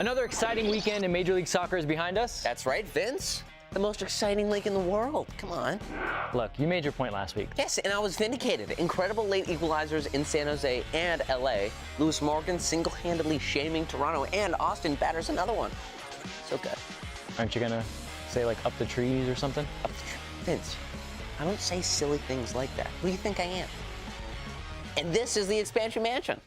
Another exciting weekend in Major League Soccer is behind us. That's right, Vince. The most exciting league in the world. Come on. Look, you made your point last week. Yes, and I was vindicated. Incredible late equalizers in San Jose and LA. Lewis Morgan single-handedly shaming Toronto, and Austin batters another one. So good. Aren't you gonna say like up the trees or something? Up the tree. Vince, I don't say silly things like that. Who do you think I am? And this is the Expansion Mansion.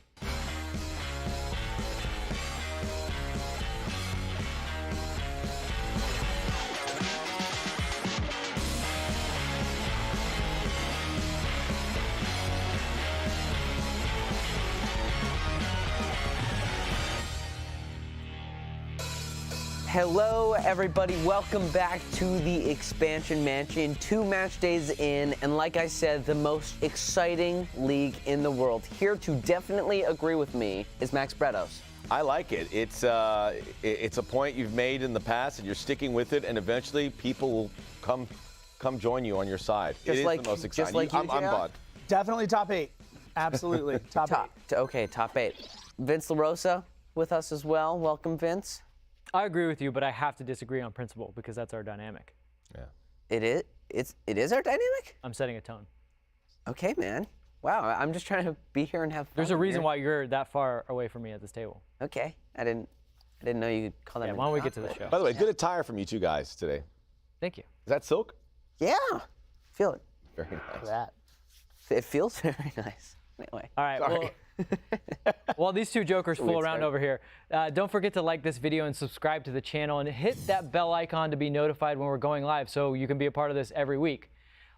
Hello, everybody. Welcome back to the Expansion Mansion. 2 match days in, and like I said, the most exciting league in the world. Here to definitely agree with me is Max Bretos. I like it. It's a point you've made in the past, and you're sticking with it, and eventually people will come join you on your side. Just it is like, the most exciting. Just like I'm JR? bought. Definitely top 8. Absolutely. top 8. Okay, top 8. Vince LaRosa with us as well. Welcome, Vince. I agree with you, but I have to disagree on principle because that's our dynamic. Yeah. It is our dynamic? I'm setting a tone. Okay, man. Wow, I'm just trying to be here and have fun. There's a reason here. why you're that far away from me at this table. Okay, I didn't know you could call that. Yeah, a why don't we get to the compliment. show? By the way, good attire from you two guys today. Thank you. Is that silk? Yeah, feel it. Very nice. That. It feels very nice. Anyway. All right. Sorry. Well, while these two jokers fool Weird around start. over here, don't forget to like this video and subscribe to the channel and hit that bell icon to be notified when we're going live so you can be a part of this every week.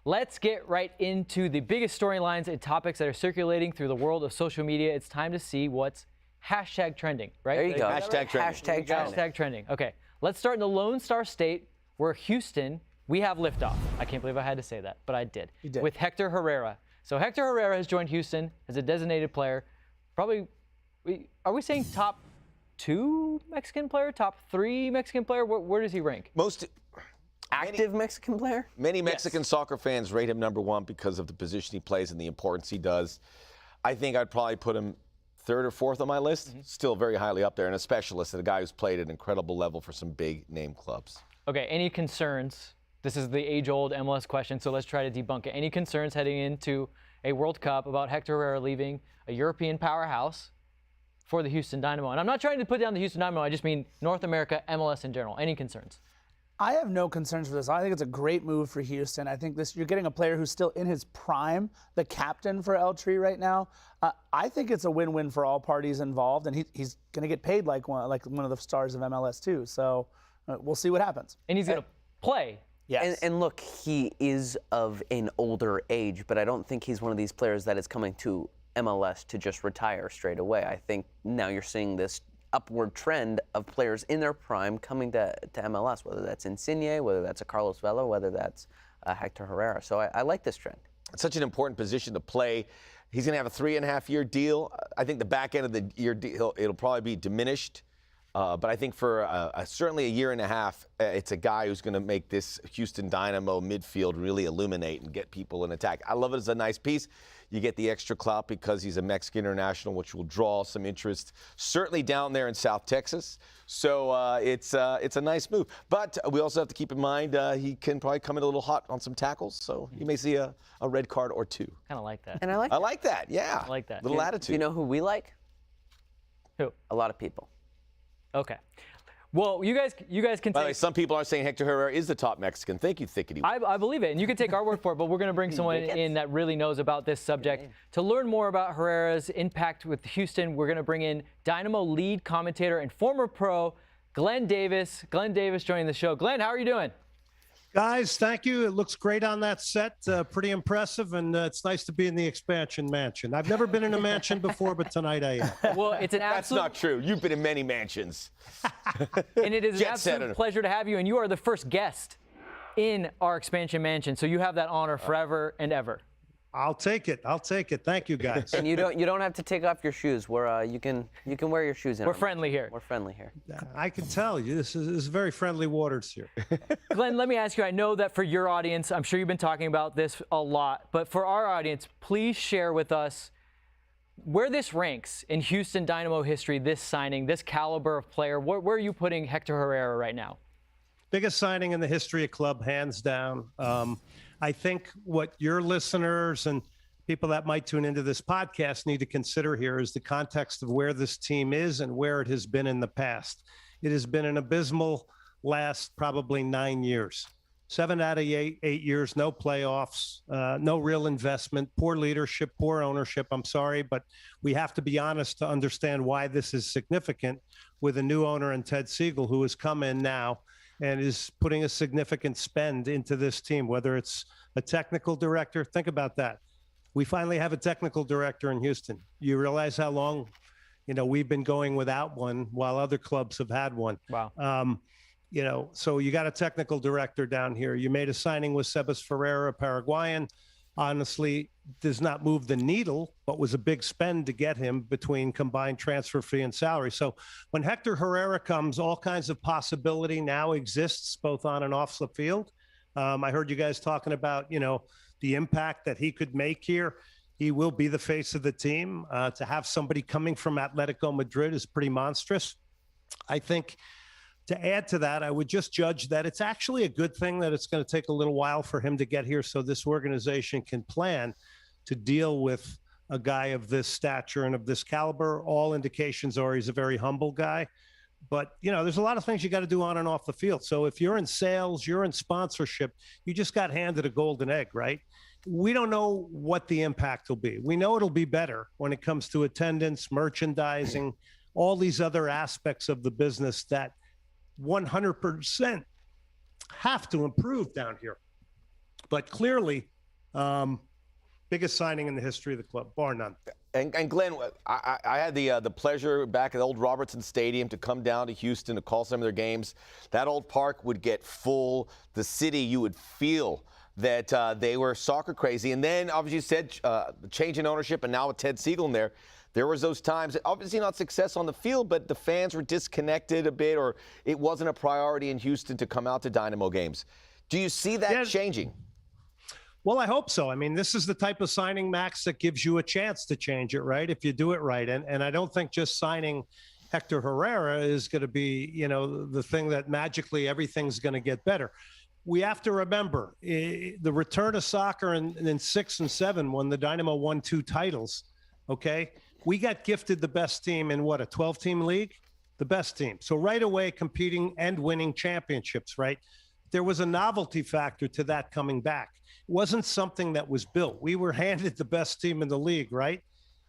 Let's get right into the biggest storylines and topics that are circulating through the world of social media. It's time to see what's hashtag trending, right? There you go. Hashtag trending. Hashtag trending. Hashtag trending. Okay, let's start in the Lone Star State where Houston, we have liftoff. I can't believe I had to say that, but I did. You did. With Hector Herrera. So Hector Herrera has joined Houston as a designated player. Probably, are we saying top 2 Mexican player, top 3 Mexican player? Where does he rank? Active Mexican player? Many Mexican soccer fans rate him #1 because of the position he plays and the importance he does. I think I'd probably put him 3rd or 4th on my list. Still very highly up there, and a specialist and a guy who's played at an incredible level for some big name clubs. Okay, any concerns? This is the age-old MLS question, so let's try to debunk it. Any concerns heading into a World Cup about Hector Herrera leaving a European powerhouse for the Houston Dynamo? And I'm not trying to put down the Houston Dynamo, I just mean North America, MLS in general. Any concerns? I have no concerns for this. I think it's a great move for Houston. I think you're getting a player who's still in his prime, the captain for El Tri right now. I think it's a win-win for all parties involved, and he's going to get paid like one of the stars of MLS too. So we'll see what happens. And he's going to play. Yes. And look, he is of an older age, but I don't think he's one of these players that is coming to MLS to just retire straight away. I think now you're seeing this upward trend of players in their prime coming to MLS, whether that's Insigne, whether that's a Carlos Vela, whether that's Hector Herrera. So I like this trend. It's such an important position to play. He's going to have a 3.5-year deal. I think the back end of the year deal, it'll probably be diminished. But I think for certainly a year and a half, it's a guy who's going to make this Houston Dynamo midfield really illuminate and get people in attack. I love it as a nice piece. You get the extra clout because he's a Mexican international, which will draw some interest, certainly down there in South Texas. So it's a nice move. But we also have to keep in mind he can probably come in a little hot on some tackles. So you may see a red card or 2. Kind of like that. And I like I like that, yeah. I like that. Little attitude. Do you know who we like? Who? A lot of people. Okay. Well, you guys can By the way, take. some people are saying Hector Herrera is the top Mexican. Thank you, Thickety. I believe it, and you can take our word for it, but we're going to bring someone in that really knows about this subject. To learn more about Herrera's impact with Houston, we're going to bring in Dynamo lead commentator and former pro, Glenn Davis. Glenn Davis joining the show. Glenn, how are you doing? Guys, thank you. It looks great on that set. Pretty impressive, and it's nice to be in the Expansion Mansion. I've never been in a mansion before, but tonight I am. Well, it's an That's absolute not true. You've been in many mansions. and it is an Jet absolute setter. pleasure to have you, and you are the first guest in our Expansion Mansion, so you have that honor forever and ever. I'll take it. I'll take it. Thank you, guys. And you don't have to take off your shoes. You can wear your shoes in. We're friendly here. We're friendly here. I can tell you, this is very friendly waters here. Glenn, let me ask you, I know that for your audience, I'm sure you've been talking about this a lot, but for our audience, please share with us Where this ranks in Houston Dynamo history, this signing, this caliber of player, where are you putting Hector Herrera right now? Biggest signing in the history of club, hands down. I think what your listeners and people that might tune into this podcast need to consider here is the context of where this team is and where it has been in the past. It has been an abysmal last probably 9 years. 7 out of 8 years, no playoffs, no real investment, poor leadership, poor ownership. I'm sorry, but we have to be honest to understand why this is significant with a new owner in Ted Siegel, who has come in now and is putting a significant spend into this team, whether it's a technical director. Think about that. We finally have a technical director in Houston. You realize how long, we've been going without one while other clubs have had one. Wow. So you got a technical director down here. You made a signing with Sebas Ferreira, Paraguayan. Honestly, does not move the needle, but was a big spend to get him between combined transfer fee and salary. So when Hector Herrera comes, all kinds of possibility now exists both on and off the field. I heard you guys talking about, the impact that he could make here. He will be the face of the team. To have somebody coming from Atletico Madrid is pretty monstrous. I think to add to that, I would just judge that it's actually a good thing that it's going to take a little while for him to get here so this organization can plan to deal with a guy of this stature and of this caliber. All indications are he's a very humble guy. But, there's a lot of things you got to do on and off the field. So if you're in sales, you're in sponsorship, you just got handed a golden egg, right? We don't know what the impact will be. We know it'll be better when it comes to attendance, merchandising, all these other aspects of the business that 100% have to improve down here. But clearly, biggest signing in the history of the club, bar none. And Glenn, I had the pleasure back at the old Robertson Stadium to come down to Houston to call some of their games. That old park would get full. The city, you would feel that they were soccer crazy. And then, obviously, you said the change in ownership, and now with Ted Siegel in there was those times, obviously not success on the field, but the fans were disconnected a bit, or it wasn't a priority in Houston to come out to Dynamo games. Do you see that changing? Well, I hope so. I mean, this is the type of signing, Max, that gives you a chance to change it, right? If you do it right. And I don't think just signing Hector Herrera is going to be, the thing that magically everything's going to get better. We have to remember the return of soccer in 6 and 7 when the Dynamo won 2 titles. Okay. We got gifted the best team in a 12-team league, the best team. So right away competing and winning championships, right? There was a novelty factor to that coming back. It wasn't something that was built. We were handed the best team in the league, right?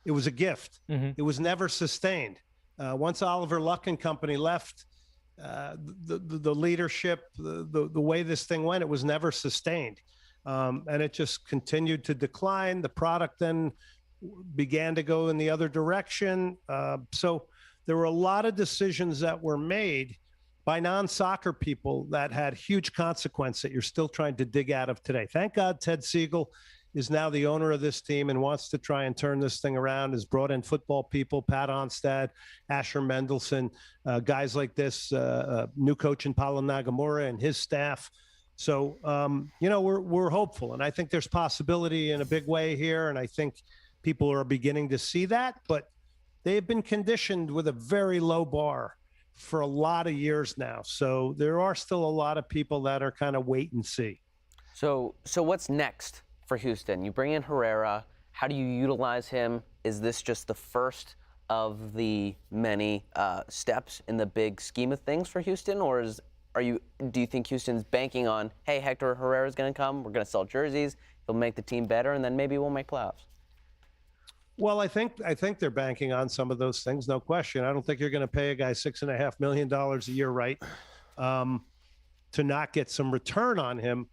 It was a gift. Mm-hmm. It was never sustained. Once Oliver Luck and company left, the leadership, the way this thing went, it was never sustained. And it just continued to decline. The product then began to go in the other direction. So there were a lot of decisions that were made by non-soccer people that had huge consequence that you're still trying to dig out of today. Thank God Ted Siegel is now the owner of this team and wants to try and turn this thing around, has brought in football people, Pat Onstad, Asher Mendelson, guys like this, new coach in Paulo Nagamura and his staff. So, we're hopeful. And I think there's possibility in a big way here. And I think people are beginning to see that, but they have been conditioned with a very low bar for a lot of years now. So there are still a lot of people that are kind of wait and see. So what's next for Houston? You bring in Herrera. How do you utilize him? Is this just the first of the many steps in the big scheme of things for Houston? Or do you think Houston's banking on, hey, Hector Herrera is going to come, we're going to sell jerseys, he'll make the team better, and then maybe we'll make playoffs? Well, I think they're banking on some of those things, no question. I don't think you're going to pay a guy $6.5 million a year, right, to not get some return on him.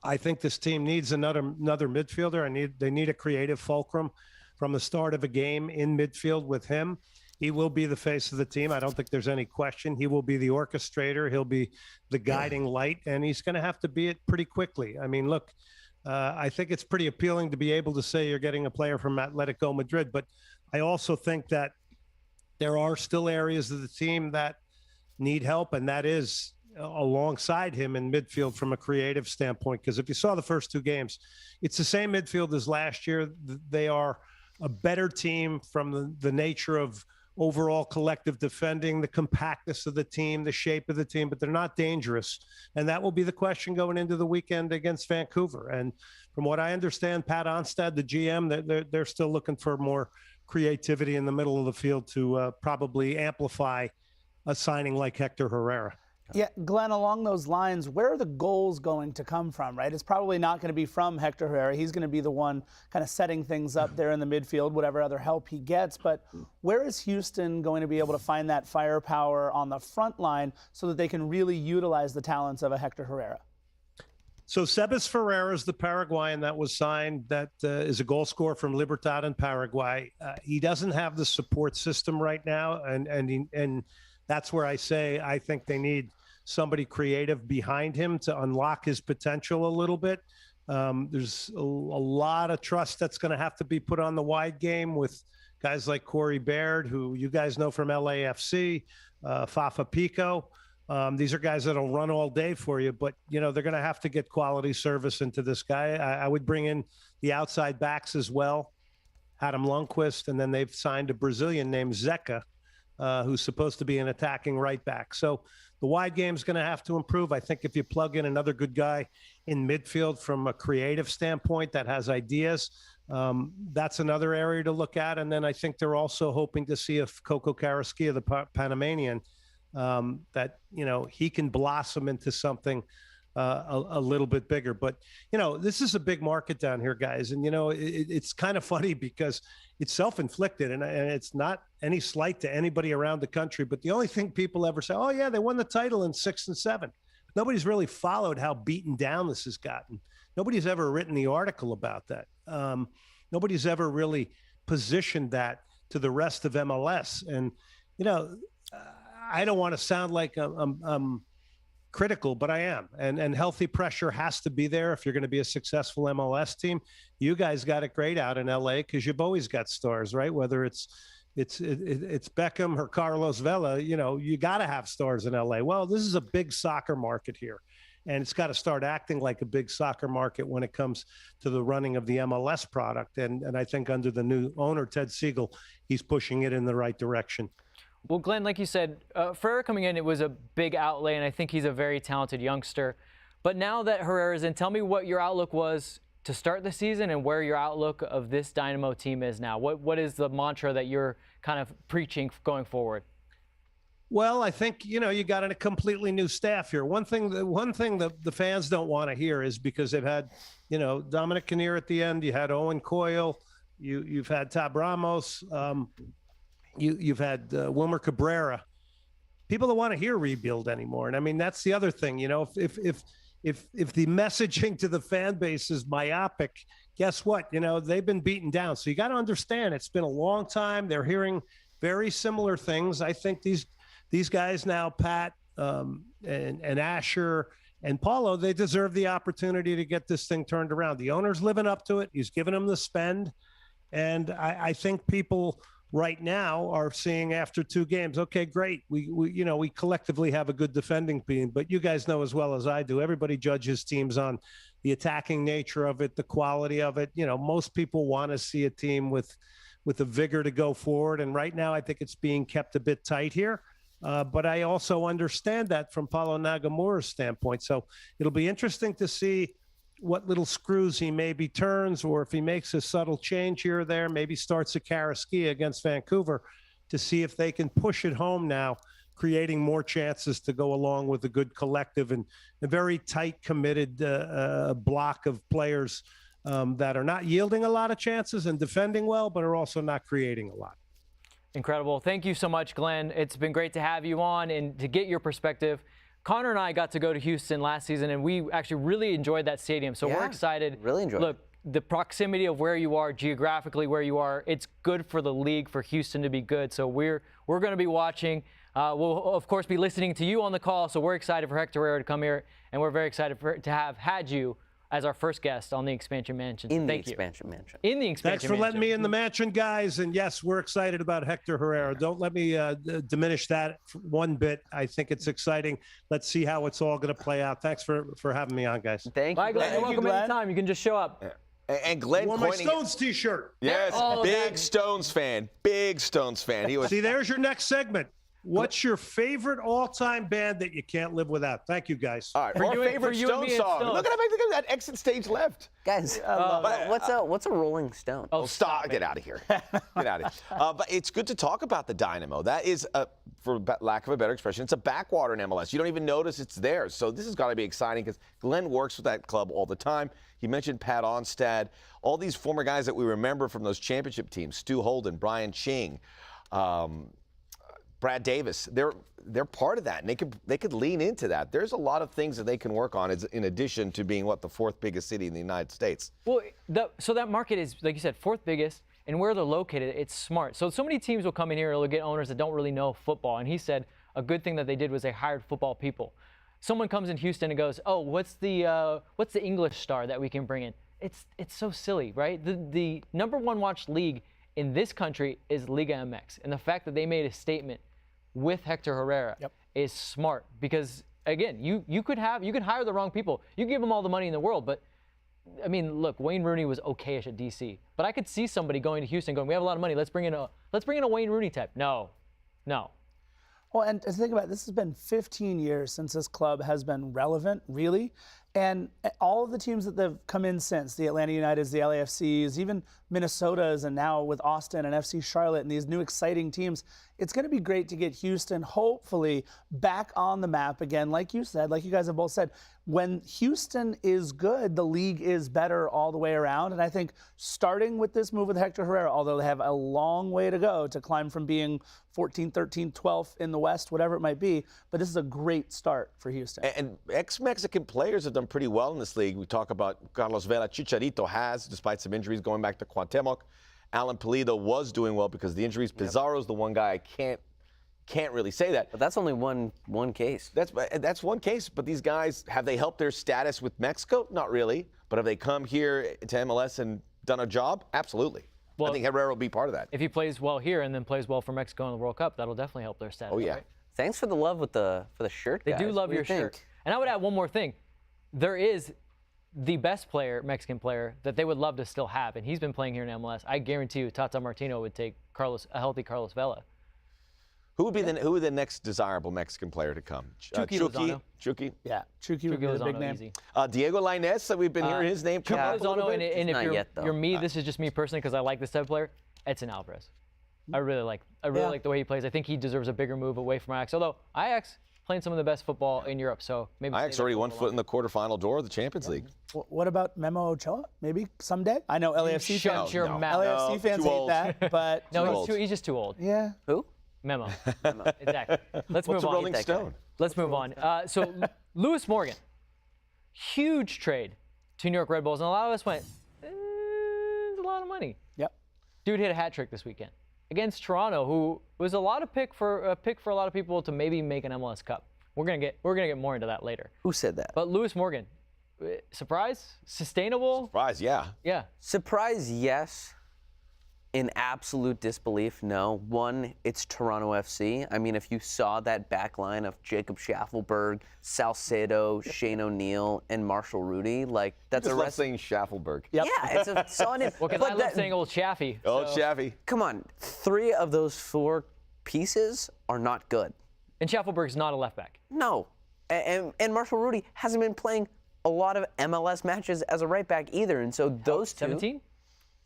I think this team needs another midfielder. They need a creative fulcrum from the start of a game in midfield with him. He will be the face of the team. I don't think there's any question. He will be the orchestrator. He'll be the guiding light, and he's going to have to be it pretty quickly. I mean, look. I think it's pretty appealing to be able to say you're getting a player from Atletico Madrid, but I also think that there are still areas of the team that need help, and that is alongside him in midfield from a creative standpoint. Because if you saw the first 2 games, it's the same midfield as last year. They are a better team from the nature of overall collective defending, the compactness of the team, the shape of the team, but they're not dangerous. And that will be the question going into the weekend against Vancouver. And from what I understand, Pat Onstad, the GM, they're still looking for more creativity in the middle of the field to probably amplify a signing like Hector Herrera. Yeah, Glenn, along those lines, where are the goals going to come from, right? It's probably not going to be from Hector Herrera. He's going to be the one kind of setting things up there in the midfield, whatever other help he gets. But where is Houston going to be able to find that firepower on the front line so that they can really utilize the talents of a Hector Herrera? So Sebas Ferreira is the Paraguayan that was signed, that is a goal scorer from Libertad in Paraguay. He doesn't have the support system right now, and that's where I say I think they need somebody creative behind him to unlock his potential a little bit. There's a lot of trust that's going to have to be put on the wide game with guys like Corey Baird, who you guys know from LAFC, Fafa Pico. These are guys that'll run all day for you, but they're going to have to get quality service into this guy. I would bring in the outside backs as well, Adam Lundqvist, and then they've signed a Brazilian named Zeca, who's supposed to be an attacking right back. So the wide game's going to have to improve. I think if you plug in another good guy in midfield from a creative standpoint that has ideas, that's another area to look at. And then I think they're also hoping to see if Coco Carrasquilla, the Panamanian, that he can blossom into something a little bit bigger. But this is a big market down here, guys, and it's kind of funny because it's self-inflicted, and it's not any slight to anybody around the country, but the only thing people ever say, oh yeah, they won the title in 6 and 7. Nobody's really followed how beaten down this has gotten. Nobody's ever written the article about that. Nobody's ever really positioned that to the rest of MLS. And I don't want to sound like I'm critical, but I am. And healthy pressure has to be there if you're going to be a successful MLS team. You guys got it great out in LA because you've always got stars, right? Whether it's Beckham or Carlos Vela, you got to have stars in LA. Well, this is a big soccer market here, and it's got to start acting like a big soccer market when it comes to the running of the MLS product. And I think under the new owner, Ted Siegel, he's pushing it in the right direction. Well, Glenn, like you said, Ferreira coming in, it was a big outlay, and I think he's a very talented youngster. But now that Herrera's in, tell me what your outlook was to start the season and where your outlook of this Dynamo team is now. What is the mantra that you're kind of preaching going forward? Well, I think, you got a completely new staff here. One thing that the fans don't want to hear is because they've had, Dominic Kinnear at the end, you had Owen Coyle, you've had Tab Ramos, you've had Wilmer Cabrera. People don't want to hear rebuild anymore. And I mean, that's the other thing, if the messaging to the fan base is myopic, guess what? They've been beaten down. So you got to understand it's been a long time. They're hearing very similar things. I think these guys now, Pat and Asher and Paulo, they deserve the opportunity to get this thing turned around. The owner's living up to it. He's giving them the spend. And I think people right now are seeing after 2 games, okay, great. We collectively have a good defending team, but you guys know as well as I do, everybody judges teams on the attacking nature of it, the quality of it. Most people want to see a team with a vigor to go forward. And right now, I think it's being kept a bit tight here. But I also understand that from Paulo Nagamura's standpoint. So it'll be interesting to see what little screws he maybe turns, or if he makes a subtle change here or there, maybe starts a Carrasquilla against Vancouver to see if they can push it home now, creating more chances to go along with a good collective and a very tight, committed block of players that are not yielding a lot of chances and defending well, but are also not creating a lot. Incredible. Thank you so much, Glenn. It's been great to have you on and to get your perspective. Connor and I got to go to Houston last season, and we actually really enjoyed that stadium. So we're excited. Really enjoyed it. Look, the proximity of where you are, geographically where you are, it's good for the league, for Houston to be good. So we're going to be watching. We'll, of course, be listening to you on the call. So we're excited for Hector Herrera to come here, and we're very excited to have had you as our first guest on the Expansion Mansion. In the Thank you. Expansion Mansion. In the Expansion Thanks for letting me in the mansion, guys. And yes, we're excited about Hector Herrera. Don't let me diminish that one bit. I think it's exciting. Let's see how it's all going to play out. Thanks for having me on, guys. Thank you. Bye, Glenn. Thank You're you, welcome Glenn. anytime. You can just show up. And Glenn Wore my coining. Stones T-shirt. Yes, Oh, big that- Stones fan. Big Stones fan. He was. See, there's your next segment. What's your favorite all-time band that you can't live without? Thank you, guys. All right, For our you and- favorite for you and Stones me and song. Stones. Look at that exit stage left. Guys, what's a Rolling Stone? Oh, Stop! Get out of here. Get out of here. But it's good to talk about the Dynamo. That is, for lack of a better expression, it's a backwater in MLS. You don't even notice it's there. So this has got to be exciting because Glenn works with that club all the time. He mentioned Pat Onstad, all these former guys that we remember from those championship teams: Stu Holden, Brian Ching, Brad Davis. They're part of that, and they could lean into that. There's a lot of things that they can work on, in addition to being the fourth biggest city in the United States. Well, so that market is, like you said, fourth biggest, and where they're located, it's smart. So many teams will come in here, they'll get owners that don't really know football, and he said a good thing that they did was they hired football people. Someone comes in Houston and goes, "Oh, what's the English star that we can bring in?" It's so silly, right? The number one watched league in this country is Liga MX, and the fact that they made a statement with Hector Herrera is smart because, again, you could hire the wrong people. You give them all the money in the world, but I mean, look, Wayne Rooney was okay-ish at DC, but I could see somebody going to Houston going, "We have a lot of money. Let's bring in a Wayne Rooney type." No. Well, and to think about it, this has been 15 years since this club has been relevant, really. And all of the teams that have come in since, the Atlanta Uniteds, the LAFCs, even Minnesota's, and now with Austin and FC Charlotte and these new exciting teams, it's going to be great to get Houston, hopefully, back on the map again. Like you said, like you guys have both said, when Houston is good, the league is better all the way around. And I think starting with this move with Hector Herrera, although they have a long way to go to climb from being 14th, 13th, 12th in the West, whatever it might be, but this is a great start for Houston. And ex-Mexican players have done pretty well in this league. We talk about Carlos Vela. Chicharito has, despite some injuries, going back to Cuauhtemoc. Alan Pulido was doing well because of the injuries. Pizarro's the one guy I can't really say that. But that's only one case. That's one case, but these guys, have they helped their status with Mexico? Not really. But have they come here to MLS and done a job? Absolutely. Well, I think Herrera will be part of that. If he plays well here and then plays well for Mexico in the World Cup, that'll definitely help their status. Oh, yeah. Right? Thanks for the love for the shirt, They guys. do What love do you your shirt. think? And I would add one more thing. There is the best player, Mexican player, that they would love to still have, and he's been playing here in MLS. I guarantee you Tata Martino would take a healthy Carlos Vela. Who would be the next desirable Mexican player to come? Chucky Lozano. Chucky. Yeah, Chucky would be the big name. Easy. Diego Lainez, that we've been hearing his name come up a little Lozano, bit. and if Not yet, though. you're me, this is just me personally because I like this type of player. Edson Alvarez. I really like the way he plays. I think he deserves a bigger move away from Ajax. Although Ajax playing some of the best football in Europe, so maybe Ajax already one foot in the quarterfinal door of the Champions League. What about Memo Ochoa? Maybe someday? I know LAFC Shut fans. your mouth. LAFC fans too hate old. that, but No, he's just too old. yeah. Who? Memo. Exactly. Let's What's move a on. Rolling that guy. Stone? Let's move on. So Lewis Morgan, huge trade to New York Red Bulls, and a lot of us went, it's a lot of money. Yep. Dude hit a hat trick this weekend against Toronto, who was a pick for a lot of people to maybe make an MLS Cup. We're gonna get more into that later. Who said that? But Lewis Morgan, surprise, sustainable, Surprise, yeah. yeah. Surprise, yes. In absolute disbelief, no. One, it's Toronto FC. I mean, if you saw that back line of Jacob Schaffelberg, Salcedo, Shane O'Neill, and Marshall Rudy, like that's Just a love rest. saying Schaffelberg. Yep. Yeah, it's a solid. Well, because I love saying old Chaffee. Oh, so- Chaffee. Come on, 3 of those 4 pieces are not good. And Schaffelberg's not a left back. No, and Marshall Rudy hasn't been playing a lot of MLS matches as a right back either, and so those 2. 17?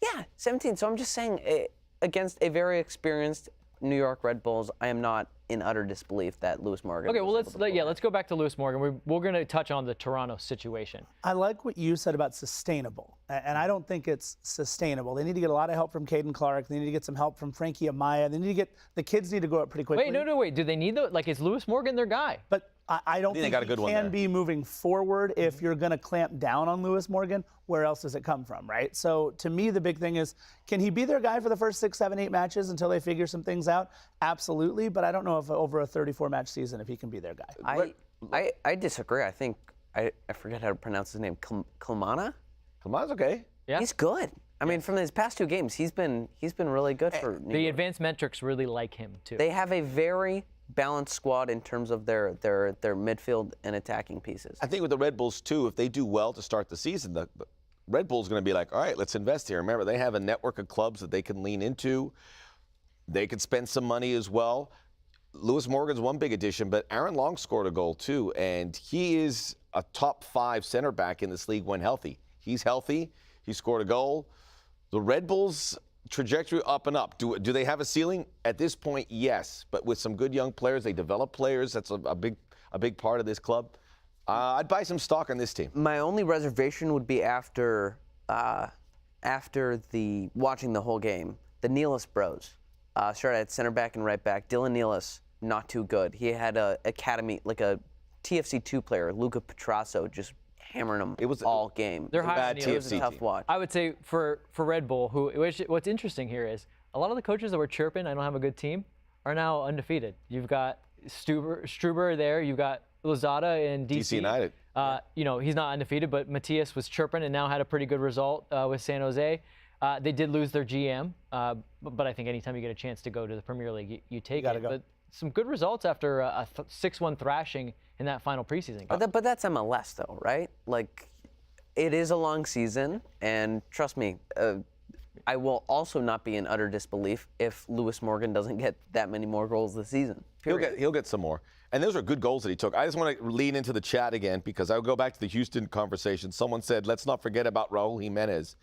Yeah, 17. So I'm just saying, against a very experienced New York Red Bulls, I am not in utter disbelief that Lewis Morgan. Okay, well was able to pull let's go back to Lewis Morgan. We're going to touch on the Toronto situation. I like what you said about sustainable, and I don't think it's sustainable. They need to get a lot of help from Caden Clark. They need to get some help from Frankie Amaya. The kids need to grow up pretty quickly. Wait. Do they need is Lewis Morgan their guy? But I don't they think got a he good one can there. be moving forward if you're going to clamp down on Lewis Morgan. Where else does it come from, right? So to me, the big thing is, can he be their guy for the first 6, 7, 8 matches until they figure some things out? Absolutely, but I don't know if over a 34-match season if he can be their guy. I disagree. I think I forget how to pronounce his name. Klamana? Come on, it's okay. Yeah. He's good. I mean, from his past 2 games, he's been really good for New The York. advanced metrics really like him too. They have a very balanced squad in terms of their midfield and attacking pieces. I think with the Red Bulls, too, if they do well to start the season, Red Bull's going to be like, all right, let's invest here. Remember, they have a network of clubs that they can lean into. They could spend some money as well. Lewis Morgan's one big addition, but Aaron Long scored a goal too, and he is a top 5 center back in this league when healthy. He's healthy. He scored a goal. The Red Bulls trajectory up and up. Do they have a ceiling? At this point, yes. But with some good young players, they develop players. That's a big part of this club. I'd buy some stock on this team. My only reservation would be after the watching the whole game. The Nealis bros started at center back and right back. Dylan Nealis, not too good. He had a academy, like a TFC2 player, Luca Petrasso, just hammering him all game. They're high on It was a tough watch. I would say for Red Bull, what's interesting here is a lot of the coaches that were chirping, I don't have a good team, are now undefeated. You've got Struber there. You've got Lozada in DC United. He's not undefeated, but Matias was chirping and now had a pretty good result with San Jose. They did lose their GM, but I think anytime you get a chance to go to the Premier League, you take it. Go. But some good results after a 6-1 thrashing in that final preseason game. But that's MLS though, right? Like, it is a long season, and trust me, I will also not be in utter disbelief if Lewis Morgan doesn't get that many more goals this season. He'll get some more. And those are good goals that he took. I just want to lean into the chat again because I'll go back to the Houston conversation. Someone said, let's not forget about Raul Jimenez.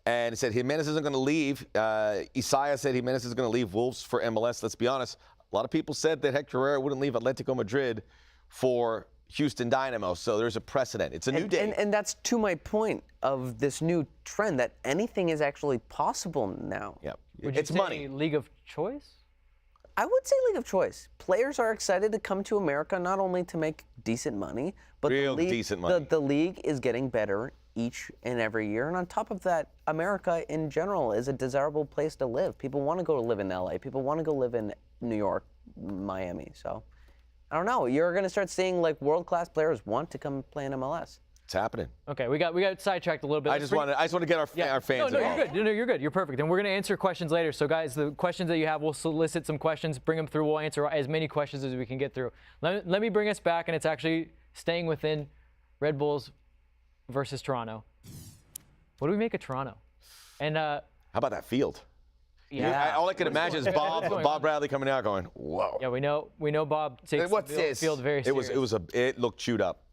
And it said Jimenez isn't going to leave. Isaiah said Jimenez is going to leave Wolves for MLS. Let's be honest. A lot of people said that Hector Herrera wouldn't leave Atletico Madrid for Houston Dynamo. So there's a precedent. It's a new day. And that's to my point of this new trend that anything is actually possible now. Yeah. Would you It's say money. League of choice? I would say league of choice. Players are excited to come to America not only to make decent money, but Real the league, decent money. The league is getting better each and every year. And on top of that, America in general is a desirable place to live. People want to go to live in LA. People want to go live in New York, Miami. So I don't know. You're going to start seeing like world-class players want to come play in MLS. It's happening. Okay, we got sidetracked a little bit. I just want to get our fans No, involved. you're good. No, you're good. You're perfect. And we're going to answer questions later. So, guys, the questions that you have, we'll solicit some questions, bring them through. We'll answer as many questions as we can get through. Let me bring us back, and it's actually staying within Red Bulls versus Toronto. What do we make of Toronto? And How about that field? yeah, All I can imagine is Bob Bradley coming out going, whoa. yeah, we know Bob takes What's the this? field very serious. It looked chewed up.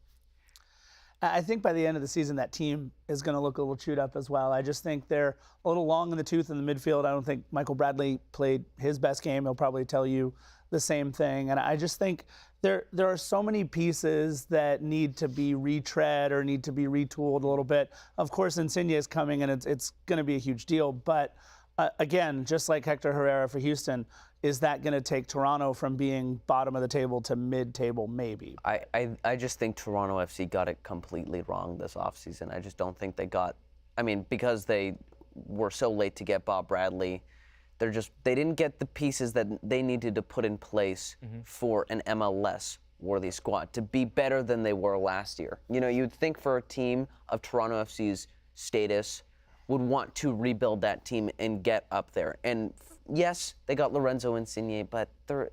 I think by the end of the season, that team is going to look a little chewed up as well. I just think they're a little long in the tooth in the midfield. I don't think Michael Bradley played his best game. He'll probably tell you the same thing. And I just think there are so many pieces that need to be retread or need to be retooled a little bit. Of course, Insigne is coming, and it's going to be a huge deal. But again, just like Hector Herrera for Houston, is that going to take Toronto from being bottom of the table to mid-table? Maybe. I just think Toronto FC got it completely wrong this offseason. I just don't think they got, because they were so late to get Bob Bradley, they didn't get the pieces that they needed to put in place for an MLS-worthy squad to be better than they were last year. You know, you'd think for a team of Toronto FC's status would want to rebuild that team and get up there. And yes, they got Lorenzo Insigne, but they're...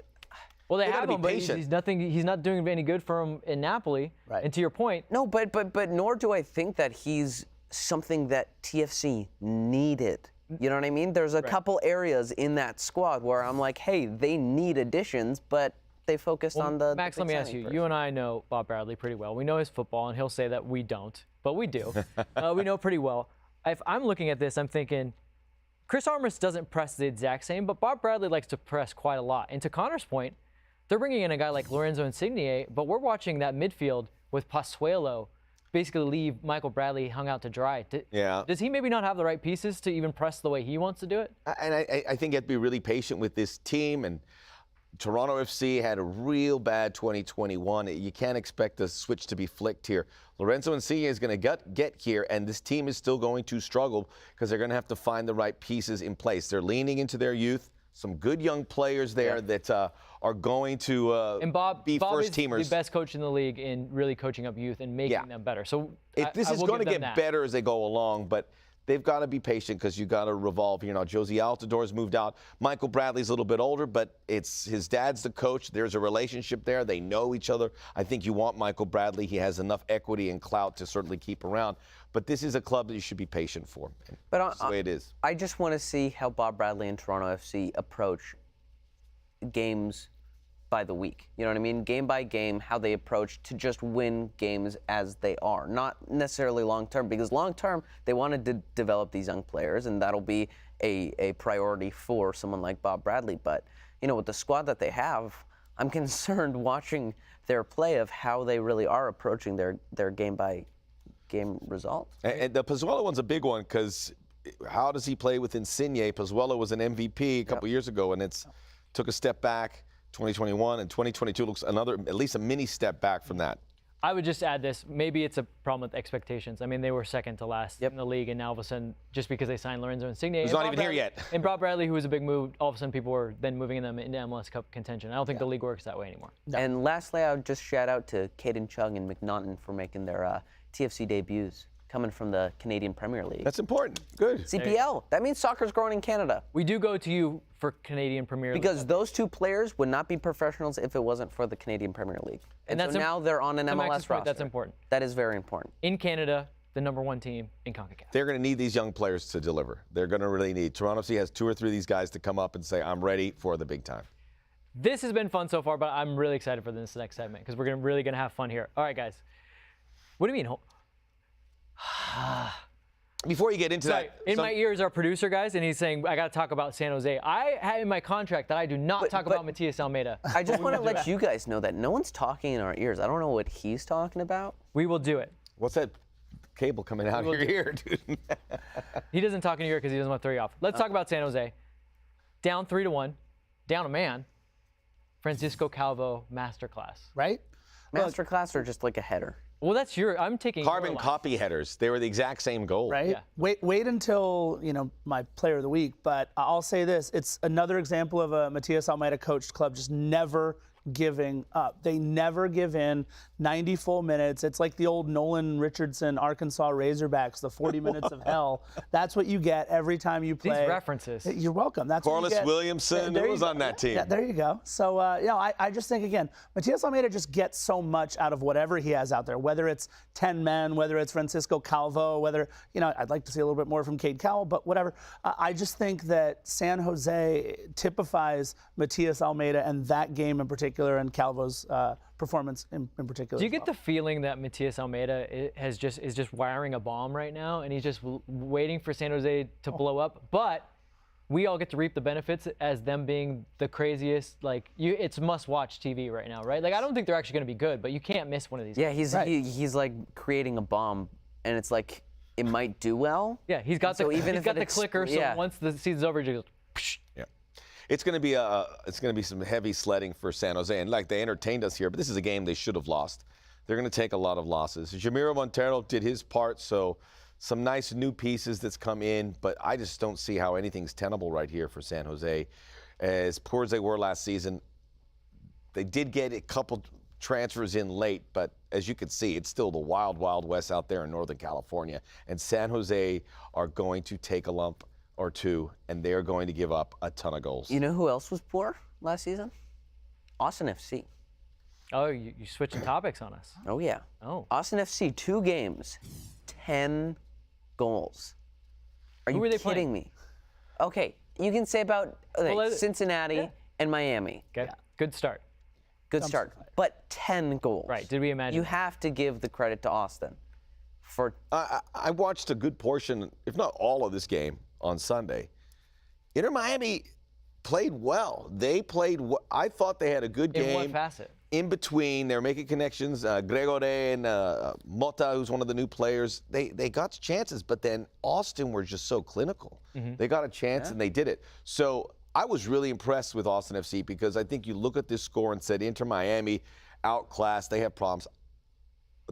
Well, they gotta have be him, but patient. he's not doing any good for him in Napoli. Right. And to your point, No, but nor do I think that he's something that TFC needed. You know what I mean? There's a couple areas in that squad where I'm like, hey, they need additions, but they focused on the Max, big let me ask signing you. first. You and I know Bob Bradley pretty well. We know his football, and he'll say that we don't, but we do. We know pretty well. If I'm looking at this, I'm thinking, Chris Armas doesn't press the exact same, but Bob Bradley likes to press quite a lot. And to Connor's point, they're bringing in a guy like Lorenzo Insigne, but we're watching that midfield with Pozuelo basically leave Michael Bradley hung out to dry. Yeah. Does he maybe not have the right pieces to even press the way he wants to do it? And I think you have to be really patient with this team. And Toronto FC had a real bad 2021. You can't expect the switch to be flicked here. Lorenzo Insigne is going to get here, and this team is still going to struggle because they're going to have to find the right pieces in place. They're leaning into their youth. Some good young players there that are going to And Bob be first is teamers. the best coach in the league in really coaching up youth and making them better. So This is will going to give them get that. better as they go along, but they've got to be patient because you got to revolve here. Now, Josie Altidor's moved out. Michael Bradley's a little bit older, but it's his dad's the coach. There's a relationship there. They know each other. I think you want Michael Bradley. He has enough equity and clout to certainly keep around. But this is a club that you should be patient for. But that's the way it is. I just want to see how Bob Bradley and Toronto FC approach games by the week. You know what I mean? Game by game, how they approach to just win games as they are. Not necessarily long term, because long term, they want to develop these young players, and that'll be a priority for someone like Bob Bradley. But, you know, with the squad that they have, I'm concerned watching their play of how they really are approaching their game by game results. And the Pozuelo one's a big one because how does he play with Insigne? Pozuelo was an MVP a couple years ago, and it's took a step back. 2021 and 2022 looks at least a mini step back from that. I would just add this. Maybe it's a problem with expectations. I mean, they were second to last in the league, and now all of a sudden, just because they signed Lorenzo Insigne, he's not even here yet. And Bob Bradley, who was a big move, all of a sudden people were then moving them into MLS Cup contention. I don't think the league works that way anymore. No. And lastly, I would just shout out to Caden Chung and McNaughton for making their TFC debuts, coming from the Canadian Premier League. That's important. Good. CPL. That means soccer's growing in Canada. We do go to you for Canadian Premier League. Because those two players would not be professionals if it wasn't for the Canadian Premier League. And so now they're on an MLS roster. That's important. That is very important. In Canada, the #1 team in CONCACAF. They're going to need these young players to deliver. They're going to really need. Toronto FC has 2 or 3 of these guys to come up and say, I'm ready for the big time. This has been fun so far, but I'm really excited for this next segment because we're really going to have fun here. All right, guys. What do you mean? Before you get into that, in my ears, our producer, guys, and he's saying, I got to talk about San Jose. I have in my contract that I do not talk about Matias Almeida. I just want to let you guys know that no one's talking in our ears. I don't know what he's talking about. We will do it. What's that cable coming out of your ear, dude? He doesn't talk in your ear because he doesn't want to throw you off. Let's talk about San Jose. Down 3-1, down a man. Francisco Calvo masterclass. Right? Masterclass or just like a header? Well, that's I'm taking carbon copy headers. They were the exact same goal. Right? Yeah. Wait until, my player of the week, but I'll say this. It's another example of a Matias Almeida coached club just never giving up. They never give in. 90 full minutes. It's like the old Nolan Richardson Arkansas Razorbacks, the 40 minutes of hell. That's what you get every time you play. These references. You're welcome. That's Corliss what you get. Williamson was on that team. Yeah, there you go. So, I just think, again, Matias Almeida just gets so much out of whatever he has out there, whether it's 10 men, whether it's Francisco Calvo, whether, I'd like to see a little bit more from Cade Cowell, but whatever. I just think that San Jose typifies Matias Almeida and that game in particular and Calvo's performance in particular. Do you get the feeling that Matias Almeida is just wiring a bomb right now, and he's just waiting for San Jose to blow up? But we all get to reap the benefits as them being the craziest. It's must-watch TV right now, right? I don't think they're actually going to be good, but you can't miss one of these. Yeah, he's like creating a bomb, and it's like it might do well. Yeah, he's got the clicker. So once the season's over, he just goes. Psh. Yeah. It's going to be some heavy sledding for San Jose, and they entertained us here, but this is a game they should have lost. They're going to take a lot of losses. Jamiro Montero did his part, so some nice new pieces that's come in, but I just don't see how anything's tenable right here for San Jose. As poor as they were last season, they did get a couple transfers in late, but as you can see, it's still the wild, wild west out there in Northern California, and San Jose are going to take a lump or two, and they're going to give up a ton of goals. You know who else was poor last season? Austin FC. Oh, you're switching topics on us. Oh, yeah. Oh. Austin FC, 2 games, 10 goals. Are you kidding me? Okay, you can say about Cincinnati and Miami. Okay, good start. Good start, but 10 goals. Right, did we imagine? You have to give the credit to Austin. I watched a good portion, if not all of this game, on Sunday. Inter Miami played well. They played I thought they had a good game. In what facet? In between, they're making connections. Gregore and Mota, who's one of the new players, they got chances, but then Austin were just so clinical. Mm-hmm. They got a chance and they did it. So I was really impressed with Austin FC because I think you look at this score and said Inter Miami outclassed, they have problems.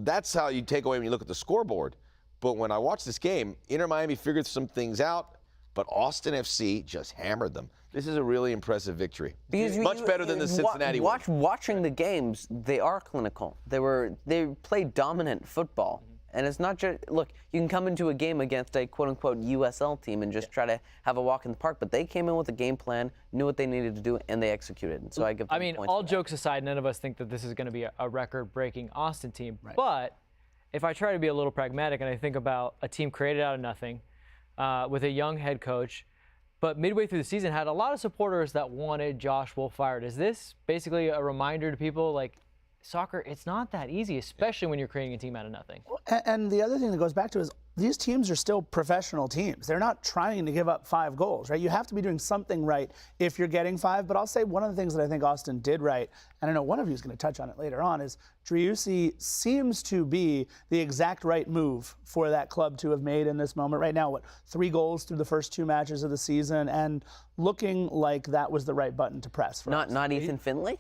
That's how you take away when you look at the scoreboard. But when I watched this game, Inter Miami figured some things out, but Austin FC just hammered them. This is a really impressive victory. Much better than the Cincinnati one. Watching the games, they are clinical. They played dominant football. And it's not just, look, you can come into a game against a quote-unquote USL team and just try to have a walk in the park, but they came in with a game plan, knew what they needed to do, and they executed. And so I give them points all for that. jokes aside, none of us think that this is going to be a record-breaking Austin team. Right. But if I try to be a little pragmatic and I think about a team created out of nothing with a young head coach, but midway through the season had a lot of supporters that wanted Josh Wolf fired. Is this basically a reminder to people, like, soccer, it's not that easy, especially when you're creating a team out of nothing? And the other thing that goes back to is these teams are still professional teams. They're not trying to give up 5 goals, right? You have to be doing something right if you're getting 5. But I'll say one of the things that I think Austin did right, and I know one of you is going to touch on it later on, is Driussi seems to be the exact right move for that club to have made in this moment. Right now, 3 goals through the first 2 matches of the season, and looking like that was the right button to press for us. Not Ethan Finlay?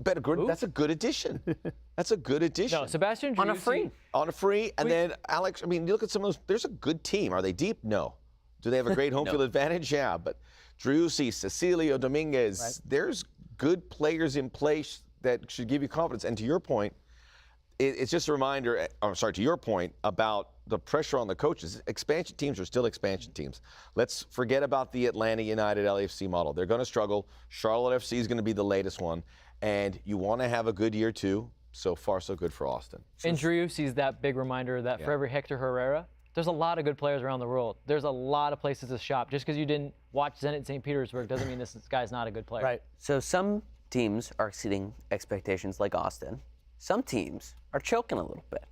That's a good addition. That's a good addition. No, Sebastian Driussi. On a free. On a free, and then Alex, I mean, you look at some of those, there's a good team. Are they deep? No. Do they have a great home field advantage? Yeah, but Driussi, Cecilio Dominguez, there's good players in place that should give you confidence. And to your point, it's just a reminder, to your point about the pressure on the coaches. Expansion teams are still expansion teams. Let's forget about the Atlanta United LAFC model. They're going to struggle. Charlotte FC is going to be the latest one. And you want to have a good year, too. So far, so good for Austin. And Driussi's that big reminder that for every Hector Herrera, there's a lot of good players around the world. There's a lot of places to shop. Just because you didn't watch Zenit St. Petersburg doesn't mean this guy's not a good player. Right. So some teams are exceeding expectations like Austin. Some teams are choking a little bit.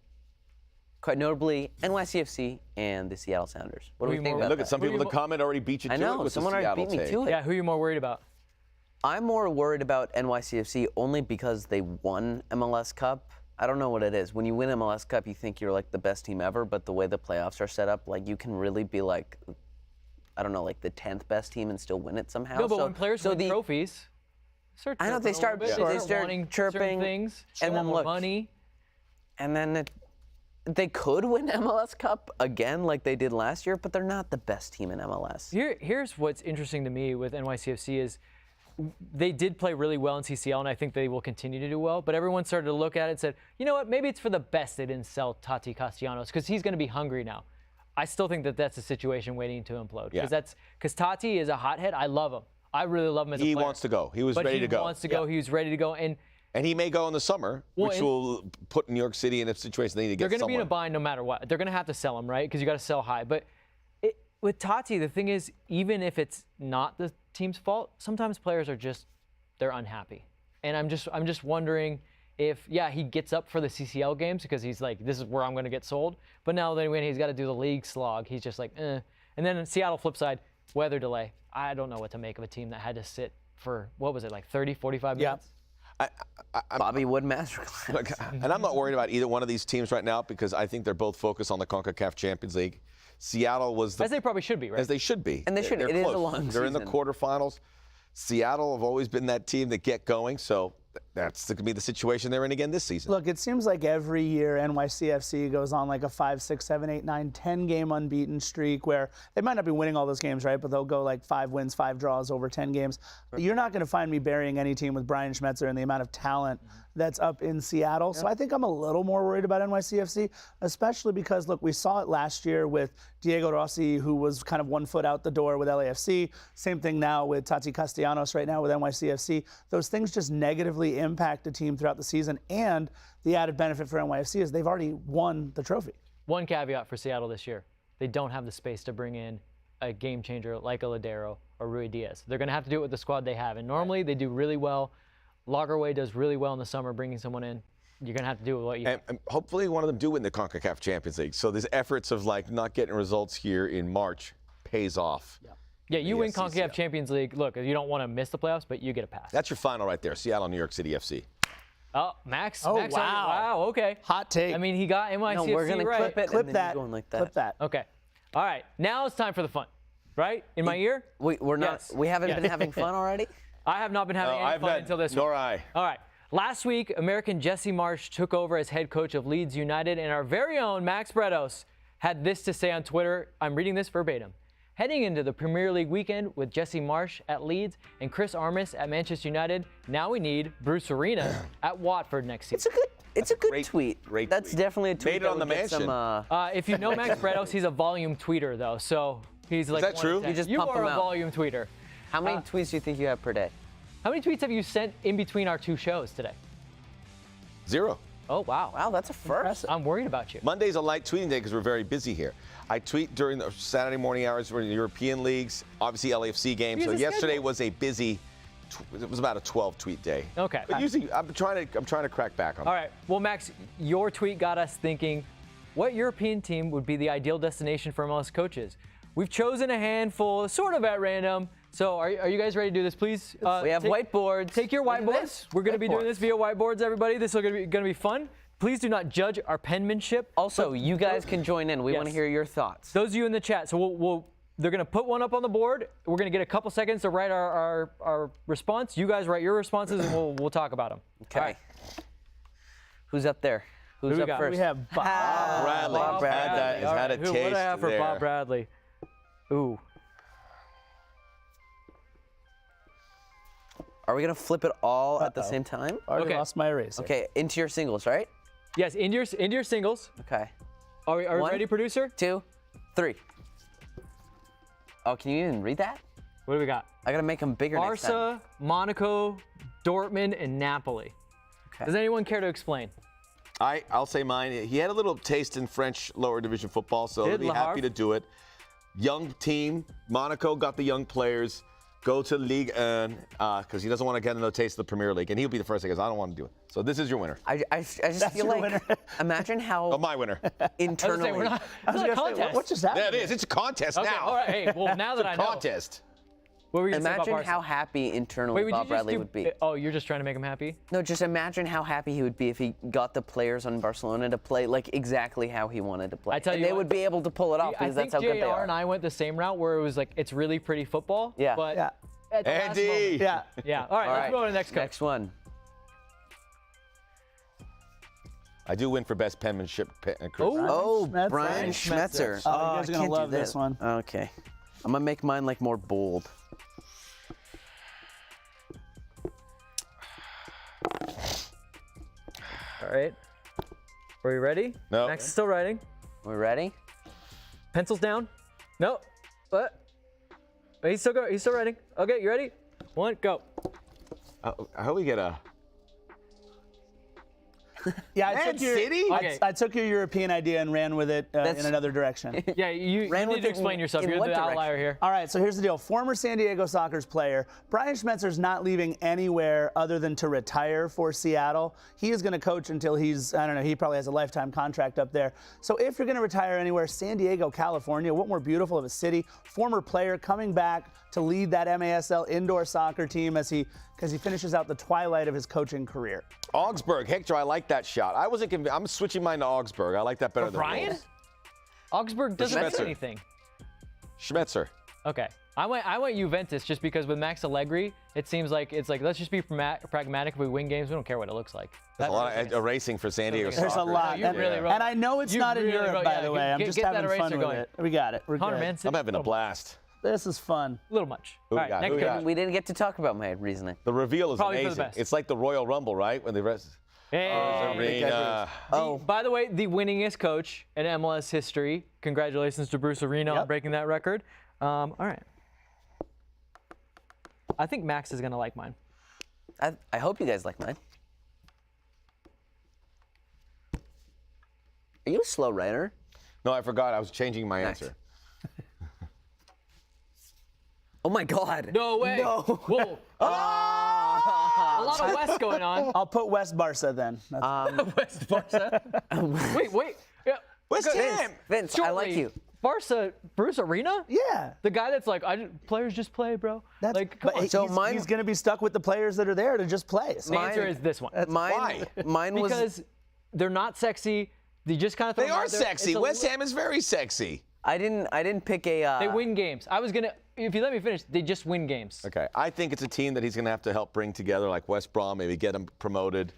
Quite notably, NYCFC and the Seattle Sounders. What do we think about Look that? at some people in the comment already beat you to I know, it with someone the already Seattle beat me take. to it. Yeah, who are you more worried about? I'm more worried about NYCFC only because they won MLS Cup. I don't know what it is. When you win MLS Cup, you think you're like the best team ever, but the way the playoffs are set up, like you can really be like, I don't know, like the 10th best team and still win it somehow. No, but when players win trophies, I know they start wanting chirping, certain things, and then more look, money. And then they could win MLS Cup again like they did last year, but they're not the best team in MLS. Here's what's interesting to me with NYCFC is they did play really well in CCL, and I think they will continue to do well. But everyone started to look at it and said, you know what, maybe it's for the best they didn't sell Tati Castellanos because he's going to be hungry now. I still think that that's a situation waiting to implode. Because Tati is a hothead. I love him. I really love him as a player. He wants to go. He was ready to go. He wants to go. He was ready to go. And he may go in the summer, which will put New York City in a situation they need to get They're going to be in a someone. bind no matter what. They're going to have to sell him, right? Because you got to sell high. But with Tati, the thing is, even if it's not the team's fault, sometimes players are they're unhappy. And I'm just wondering if, he gets up for the CCL games because he's like, this is where I'm going to get sold. But now then when he's got to do the league slog, he's just like, eh. And then in Seattle flip side, weather delay. I don't know what to make of a team that had to sit for, what was it, like 30, 45 minutes? Bobby Wood masterclass. Look, and I'm not worried about either one of these teams right now because I think they're both focused on the CONCACAF Champions League. Seattle was as they probably should be, right? As they should be. And they should. It is a long season. They're in the quarterfinals. Seattle have always been that team that get going, so that's going to be the situation they're in again this season. Look, it seems like every year NYCFC goes on like a 5, 6, 7, 8, 9, 10 game unbeaten streak where they might not be winning all those games, right? But they'll go like 5 wins, 5 draws over 10 games. You're not going to find me burying any team with Brian Schmetzer and the amount of talent that's up in Seattle. So I think I'm a little more worried about NYCFC, especially because, look, we saw it last year with Diego Rossi, who was kind of 1 foot out the door with LAFC. Same thing now with Tati Castellanos right now with NYCFC. Those things just negatively impact the team throughout the season. And the added benefit for NYFC is they've already won the trophy. One caveat for Seattle this year. They don't have the space to bring in a game changer like a Ladero or Rui Diaz. They're going to have to do it with the squad they have. And normally they do really well. Lagerwey does really well in the summer bringing someone in. You're going to have to do what you have. And hopefully one of them do win the CONCACAF Champions League. So these efforts of like not getting results here in March pays off. Yeah, you win CONCACAF Champions League. Look, you don't want to miss the playoffs, but you get a pass. That's your final right there, Seattle, New York City FC. Oh, Max. Oh, Max wow. Wow, okay. Hot take. I mean, he got NYCFC No, we're going to right. clip it Clip and then that. you're going like that. Clip that. Okay. All right. Now it's time for the fun. Right? In my ear? We're not. Yes. We haven't Yes. been having fun already. I have not been having any fun until this Nor one. I. All right. Last week, American Jesse Marsch took over as head coach of Leeds United, and our very own Max Bretos had this to say on Twitter. I'm reading this verbatim. Heading into the Premier League weekend with Jesse Marsch at Leeds and Chris Armas at Manchester United, now we need Bruce Arena at Watford next season. It's a good great tweet. Great That's tweet. definitely a tweet. Made it that on the would get mansion. some, If you know Max Bretos, he's a volume tweeter, though. So he's like. that 1 true? of 10. You just You pump are him a out. volume tweeter. How many tweets do you think you have per day? How many tweets have you sent in between our 2 shows today? 0. Oh, wow. Wow, that's a first. I'm worried about you. Monday's a light tweeting day because we're very busy here. I tweet during the Saturday morning hours for the European leagues, obviously LAFC games. So Here's the yesterday schedule. was a busy. It was about a 12 tweet day. Okay. But usually I'm trying to crack back on. All right. Well, Max, your tweet got us thinking, what European team would be the ideal destination for MLS coaches? We've chosen a handful, sort of at random. So are you guys ready to do this, please? We have whiteboards. Take your Look at whiteboards. this. We're going to be doing Whiteboards. this via whiteboards, everybody. This is going to be fun. Please do not judge our penmanship. Also, you guys can join in. We want to Yes. hear your thoughts. Those of you in the chat, so they're going to put one up on the board. We're going to get a couple seconds to write our response. You guys write your responses, and we'll talk about them. Okay. All right. Who's up there? Who's we up got? first? We have Bob. Bradley. Bob Bradley. Has All had right, a What taste do I have for there. Bob Bradley? Ooh. Are we going to flip it all at the same time? Already Okay. lost my eraser. Okay, into your singles, right? Yes, into your singles. Okay. Are we One. ready, producer? 2, 3. Oh, can you even read that? What do we got? I got to make them bigger next time. Barca, Monaco, Dortmund, and Napoli. Okay. Does anyone care to explain? I'll say mine. He had a little taste in French lower division football, so Did I'd be Le happy Havre? to do it. Young team. Monaco got the young players. Go to Ligue 1 because he doesn't want to get another taste of the Premier League, and he'll be the first that goes, I don't want to do it. So this is your winner. I just That's feel your like, winner. imagine how Oh, my winner. internally. We're not, I was it's not a gonna say, contest. what just happened? Yeah, it is. It's a contest Okay, now. all right. Hey, well, now that I know. Contest. What were you going to say about Imagine Barca? how happy internally Wait, Bob Bradley would be. Oh, you're just trying to make him happy? No, just imagine how happy he would be if he got the players on Barcelona to play like exactly how he wanted to play. I tell and you they what, would be able to pull it off I because think that's how good they JR are. and I went the same route where it was like, it's really pretty football. Yeah. But Yeah. at the last Andy. moment- Yeah. Yeah. All right, All let's right, go to the next coach. Next one. I do win for best penmanship. Oh, Schmetzer. Brian Schmetzer. Schmetzer. Oh, you guys I are gonna can't do love this one. Okay. I'm going to make mine like more bold. All right. Are we ready? No. Max is still writing. We ready? Pencils down. No. What? He's still going. He's still writing. Okay, you ready? 1, go. I hope we get a. Yeah, I Man took your, City? Okay. I took your European idea and ran with it in another direction. Yeah, you Ran need with to it explain yourself. in You're what the direction? outlier here. All right, so here's the deal. Former San Diego Sockers player, Brian Schmetzer's not leaving anywhere other than to retire for Seattle. He is going to coach until he's, I don't know, he probably has a lifetime contract up there. So if you're going to retire anywhere, San Diego, California, what more beautiful of a city. Former player coming back to lead that MASL indoor soccer team as he finishes out the twilight of his coaching career. Augsburg. Hector, I like that shot. I wasn't convinced. I'm switching mine to Augsburg. I like that better than Brian? Wolves. Augsburg doesn't do Schmetzer. anything. Schmetzer. Okay. I went Juventus just because with Max Allegri, it seems like it's like, let's just be pragmatic. If we win games, we don't care what it looks like. There's a lot of erasing for San Diego There's a Soccer. lot. you and, really wrote- and I know it's you not in really Europe, wrote- by yeah, the way. I'm get just that having fun eraser with going. it. We got it. We're Connor good. Manson. I'm having a blast. This is fun. A little much. Who All we got? right, next Who we coach. got? We didn't get to talk about my reasoning. The reveal is Probably for the amazing. best. It's like the Royal Rumble, right? When they rest. Hey. Arena. Oh, By the way, the winningest coach in MLS history. Congratulations to Bruce Arena on Yep. breaking that record. All right. I think Max is going to like mine. I hope you guys like mine. Are you a slow writer? No, I forgot. I was changing my Nice. answer. Oh my God. No way. No. Whoa. A lot of West going on. I'll put West Barca then. West Barca. Wait. Yeah. West Ham. Vince, I like Shortly, you. Barca, Bruce Arena? Yeah. The guy that's like, players just play, bro. That's, like, come but on. So he's going to be stuck with the players that are there to just play. So The answer is this one. Mine was. Because they're not sexy. They just kind of throw They them are out there. sexy. It's a West li- Ham is very sexy. I didn't pick a. They win games. I was gonna, if you let me finish, they just win games. Okay. I think it's a team that he's going to have to help bring together, like West Brom, maybe get them promoted.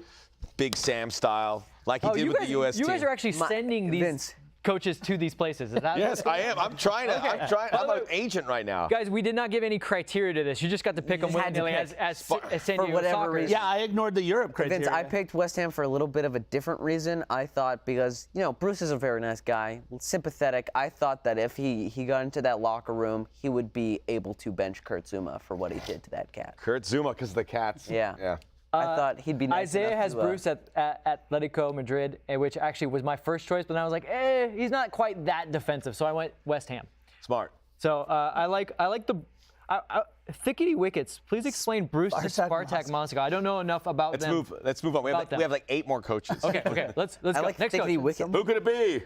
Big Sam style, like he did you with guys, the U.S. you team. guys are actually sending these. Vince, coaches to these places. Is that Yes, I am. I'm trying to. Okay. I'm an agent right now. Guys, we did not give any criteria to this. You just got to pick them just had to willy-nilly pick. as San For Diego whatever Soccer. reason. Yeah, I ignored the Europe criteria. Vince, I picked West Ham for a little bit of a different reason. I thought because, Bruce is a very nice guy, sympathetic. I thought that if he got into that locker room, he would be able to bench Kurt Zuma for what he did to that cat. Kurt Zuma, because of the cats. Yeah. Yeah. I thought he'd be nice Isaiah enough has to, Bruce at Atletico Madrid, which actually was my first choice, but then I was like, he's not quite that defensive, so I went West Ham. Smart. So I like the thickety wickets. Please explain Bruce to Spartak Moscow. I don't know enough about them. Let's move on. We have like 8 more coaches. Okay. Let's I go. like Next thickety coach. wicket. Who could it be?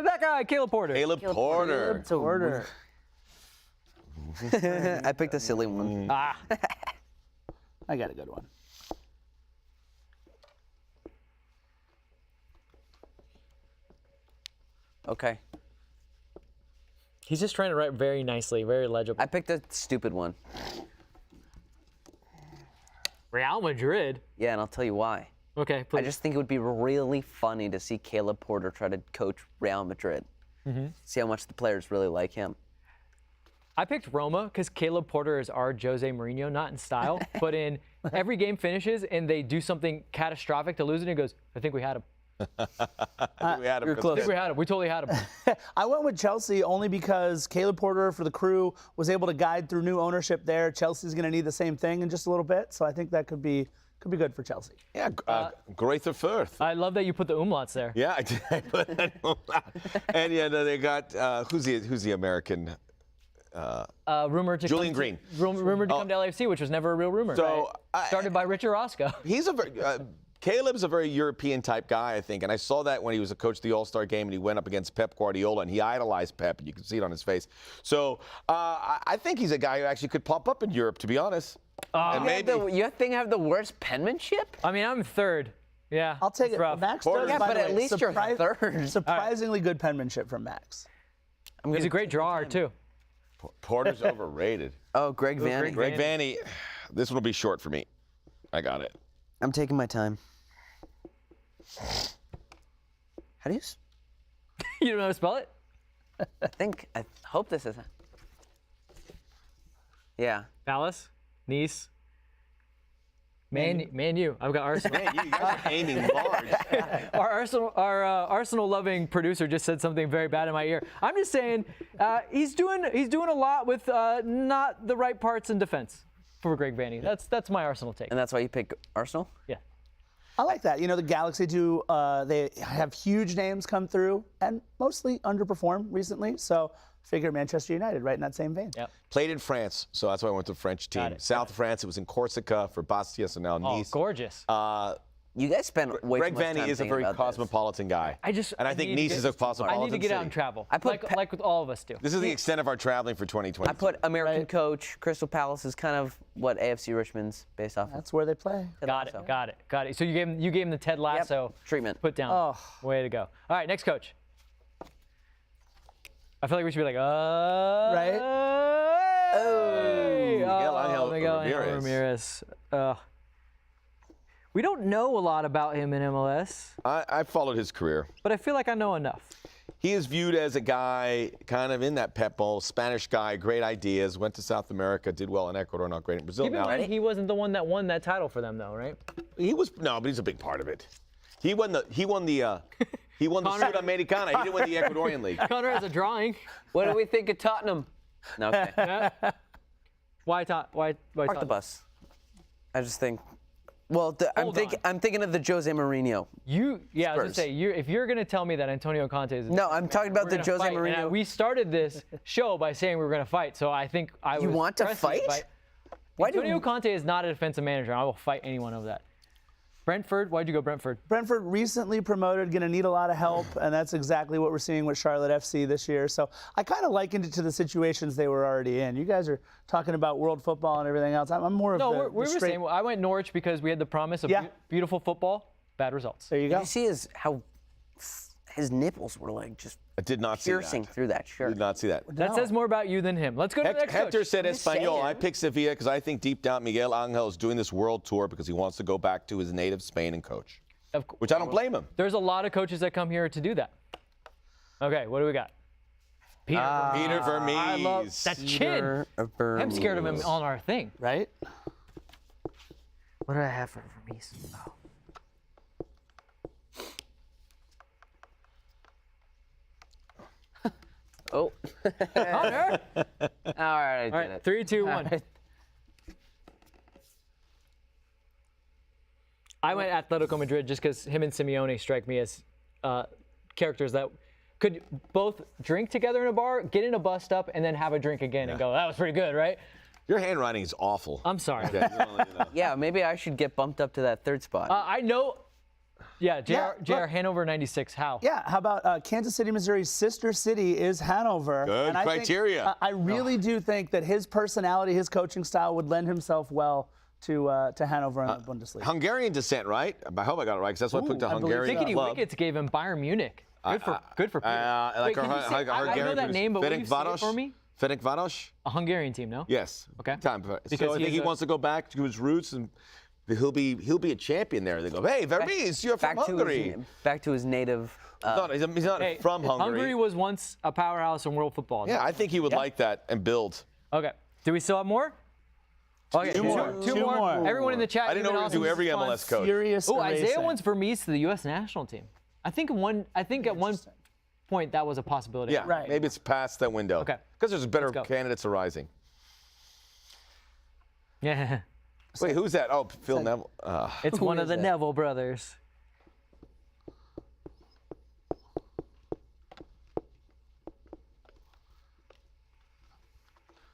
That guy, Caleb Porter. Caleb Porter. Order. I picked a silly one. Ah. I got a good one. Okay. He's just trying to write very nicely, very legible. I picked a stupid one. Real Madrid. Yeah, and I'll tell you why. Okay, please. I just think it would be really funny to see Caleb Porter try to coach Real Madrid. See how much the players really like him. I picked Roma because Caleb Porter is our Jose Mourinho, not in style, but in every game finishes and they do something catastrophic to lose it, and he goes, I think we had him. We had him. You're close. I think we had him. We totally had him. I went with Chelsea only because Caleb Porter for the Crew was able to guide through new ownership there. Chelsea's going to need the same thing in just a little bit, so I think that could be good for Chelsea. Yeah, Greater Firth. I love that you put the umlauts there. Yeah, I did. I put that on. And yeah, they got who's the American? Rumored to Julian Green. Rumored to come to LAFC, which was never a real rumor. So, right? Started by Richard Orozco. He's a very Caleb's a very European type guy, I think, and I saw that when he was a coach of the All-Star game and he went up against Pep Guardiola and he idolized Pep, and you can see it on his face. So I think he's a guy who actually could pop up in Europe, to be honest. And maybe You think I have the worst penmanship? I mean, I'm third. Yeah, I'll take it's it. rough. Max Porter. does, Yeah, by but the at way, least you're third. Surprisingly good penmanship from Max. He's a great drawer, too. Porter's overrated. Oh, Greg Vanny. Greg Vanny, this one will be short for me. I got it. I'm taking my time. How do you? You don't know how to spell it? I hope this is. Yeah. Palace, Nice, Man U. I've got Arsenal. Man, you guys are aiming large. Our Arsenal-loving producer just said something very bad in my ear. I'm just saying he's doing a lot with not the right parts in defense for Greg Vanny. That's my Arsenal take. And that's why you pick Arsenal? Yeah. I like that. The Galaxy do. They have huge names come through and mostly underperform recently. So figure Manchester United right in that same vein. Yep. Played in France, so that's why I went to the French team. South of France, it was in Corsica for Bastia, so now Nice. Gorgeous. You guys spend way Greg too much Vanny time is a thinking very about cosmopolitan guy. I think Nice is a cosmopolitan I need to get out city. and travel. I put like what all of us do. This is the extent of our traveling for 2020. I put American coach. Crystal Palace is kind of what AFC Richmond's based off of. That's where they play. Got it. So you gave him the Ted Lasso treatment. Put down. Oh. Way to go. All right, next coach. I feel like we should be like, right? Miguel Angel Ramirez. We don't know a lot about him in MLS, I followed his career. but I feel like I know enough. He is viewed as a guy kind of in that Pep mold, Spanish guy, great ideas, went to South America, did well in Ecuador, not great in Brazil. Keep in mind, he wasn't the one that won that title for them, though, right? But he's a big part of it. He won the Sudamericana. He didn't win the Ecuadorian League. Connor has a drawing. What do we think of Tottenham? No, okay. Why Park the Tottenham? bus. I just think. Well, I'm thinking of the Jose Mourinho. I was gonna Spurs. say, if you're gonna tell me that Antonio Conte is No, I'm talking about we're the gonna Jose fight. And, Mourinho. we started this show by saying we were gonna fight, so I think I was. You want to pressing fight? by- Antonio Conte is not a defensive manager. I will fight anyone over that. Brentford, why'd you go Brentford? Brentford recently promoted, going to need a lot of help, and that's exactly what we're seeing with Charlotte FC this year. So I kind of likened it to the situations they were already in. You guys are talking about world football and everything else. I'm more of No, the we were straight. saying I went Norwich because we had the promise of beautiful football, bad results. There you Did go. you see how his nipples were like just I did not see piercing that. through that shirt? Did not see that. That says more about you than him. Let's go to the next Hector coach. said just Espanol. saying. I picked Sevilla because I think deep down Miguel Angel is doing this world tour because he wants to go back to his native Spain and coach. which I don't blame him. There's a lot of coaches that come here to do that. Okay, what do we got? Peter Vermees. I love that chin. I'm scared of him on our thing. Right? What do I have for Vermees? Oh. Hunter. All right, I did All right, it. 3, 2, 1. I went Atletico Madrid just because him and Simeone strike me as characters that could both drink together in a bar, get in a bus stop, and then have a drink again and go, that was pretty good, right? Your handwriting is awful. I'm sorry. Okay, you know. Yeah, maybe I should get bumped up to that third spot. I know. Yeah, Yeah, JR look. Hanover 96. How? Yeah, how about Kansas City, Missouri's sister city is Hanover. Good and I criteria. Think, I really do think that his personality, his coaching style would lend himself well to Hanover in the Bundesliga. Hungarian descent, right? I hope I got it right, because that's what I picked a I believe Hungarian so. Tickety club. Wickets gave him Bayern Munich. Good for Peter. Like Wait, can you say- I know that name, but will you say it for me? Ferencváros? A Hungarian team, no? Yes. Okay. Time. Because So I he think is he a- wants to go back to his roots, and he'll be a champion there. They go, hey, Vermees, you're from Hungary. Back to his native. He's not Hey, from Hungary. Hungary was once a powerhouse in world football. Yeah, I think he would like that and build. Okay. Do we still have more? Okay. Two more. Two Two more. more. Everyone in the chat. I didn't know we were going to do every MLS coach. Furious Oh, Isaiah erasing. wants Vermees to the U.S. national team. I think at one point that was a possibility. Yeah, Right. maybe it's past that window. Okay. Because there's better go. candidates arising. Yeah. Wait, who's that? Oh, Phil Neville. It's one of is the that? Neville brothers.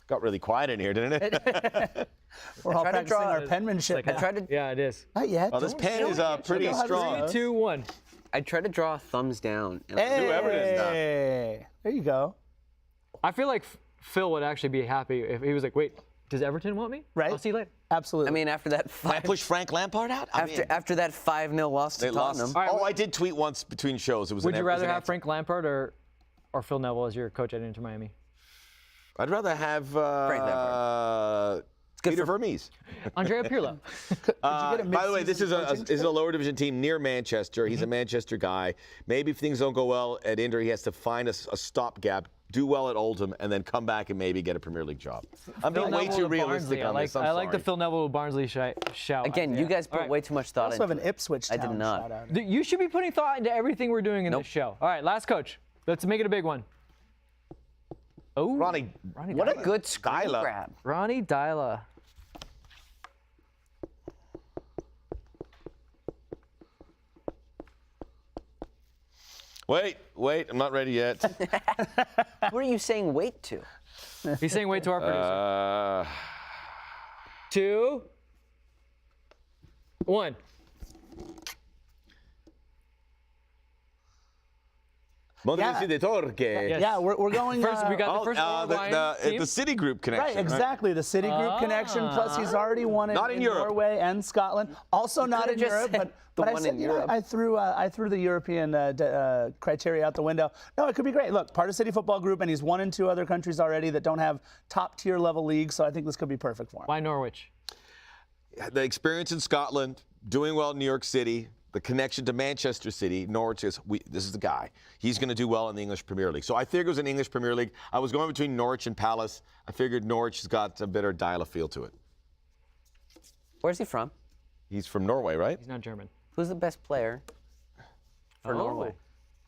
Got really quiet in here, didn't it? We're all tried to practicing draw our a- penmanship. I now. tried to. Yeah, it is. Not yet. Oh, this Don't pen show is it. pretty Show how to strong. do it. 3, 2, 1. I tried to draw a thumbs down. And Whoever it is now. Hey, there you go. I feel like Phil would actually be happy if he was like, wait, does Everton want me? Right. I'll see you later. Absolutely. I mean, after that Can I push Frank Lampard out? after that 5-0 loss to They lost. Tottenham. right, Oh, I did tweet once between shows. It was. Would an- you it was rather an have answer. Frank Lampard or Phil Neville as your coach at Inter Miami? I'd rather have Lampard. good Peter for- Vermees. Andrea Pirlo. By the way, this is mid-season a coaching this is a lower division team near Manchester. He's a Manchester guy. Maybe if things don't go well at Inter, he has to find a stopgap, do well at Oldham, and then come back and maybe get a Premier League job. I'm being way Neville too to realistic Barnsley. on this. I like the sorry. Phil Neville to Barnsley shout. Again, you guys put way too much I thought also have into an it. Ipswich I Town did not. shout out. You should be putting thought into everything we're doing in this show. All right, last coach. Let's make it a big one. Oh, Ronnie. What a good screen Skylar. grab. Ronnie Dyla. Wait, I'm not ready yet. What are you saying wait to? He's saying wait to our producer. 2, 1. Montevideo de Torque. Yes. Yeah, we're going. First, we got the first the Uruguayan team. Right, Citigroup connection. exactly. The Citigroup connection. Plus, he's already won it Not in Europe. Norway and Scotland. Also not in could've just Europe, said but the I one said, in you know, Europe. I threw the European criteria out the window. No, it could be great. Look, part of City Football Group, and he's won in 2 other countries already that don't have top tier level leagues. So I think this could be perfect for him. Why Norwich? The experience in Scotland, doing well in New York City, the connection to Manchester City, Norwich is, this is the guy. He's going to do well in the English Premier League. So I figured it was an English Premier League. I was going between Norwich and Palace. I figured Norwich has got a better Dyla feel to it. Where's he from? He's from Norway, right? He's not German. Who's the best player for Norway?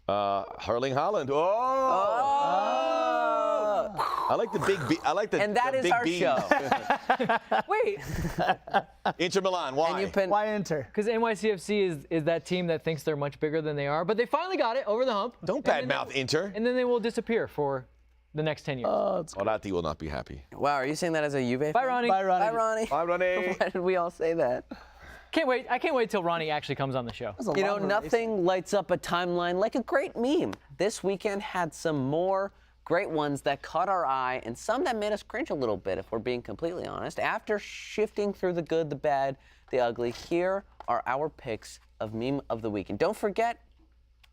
Erling Haaland. Oh! I like the big B. I like the And that the is big our B. show. Wait, Inter Milan. Why? And you pin. Why enter? because NYCFC is that team that thinks they're much bigger than they are, but they finally got it over the hump. Don't And then badmouth Inter. And then they will disappear for the next 10 years. Orati will not be happy. Wow, are you saying that as a Juve fan? Bye, Ronnie. Bye, Ronnie. Bye, Ronnie. Bye, Ronnie. Why did we all say that? Can't wait. I can't wait till Ronnie actually comes on the show. You know, nothing lights up a timeline like a great meme. This weekend had some more great ones that caught our eye and some that made us cringe a little bit, if we're being completely honest. After shifting through the good, the bad, the ugly, here are our picks of meme of the week. And don't forget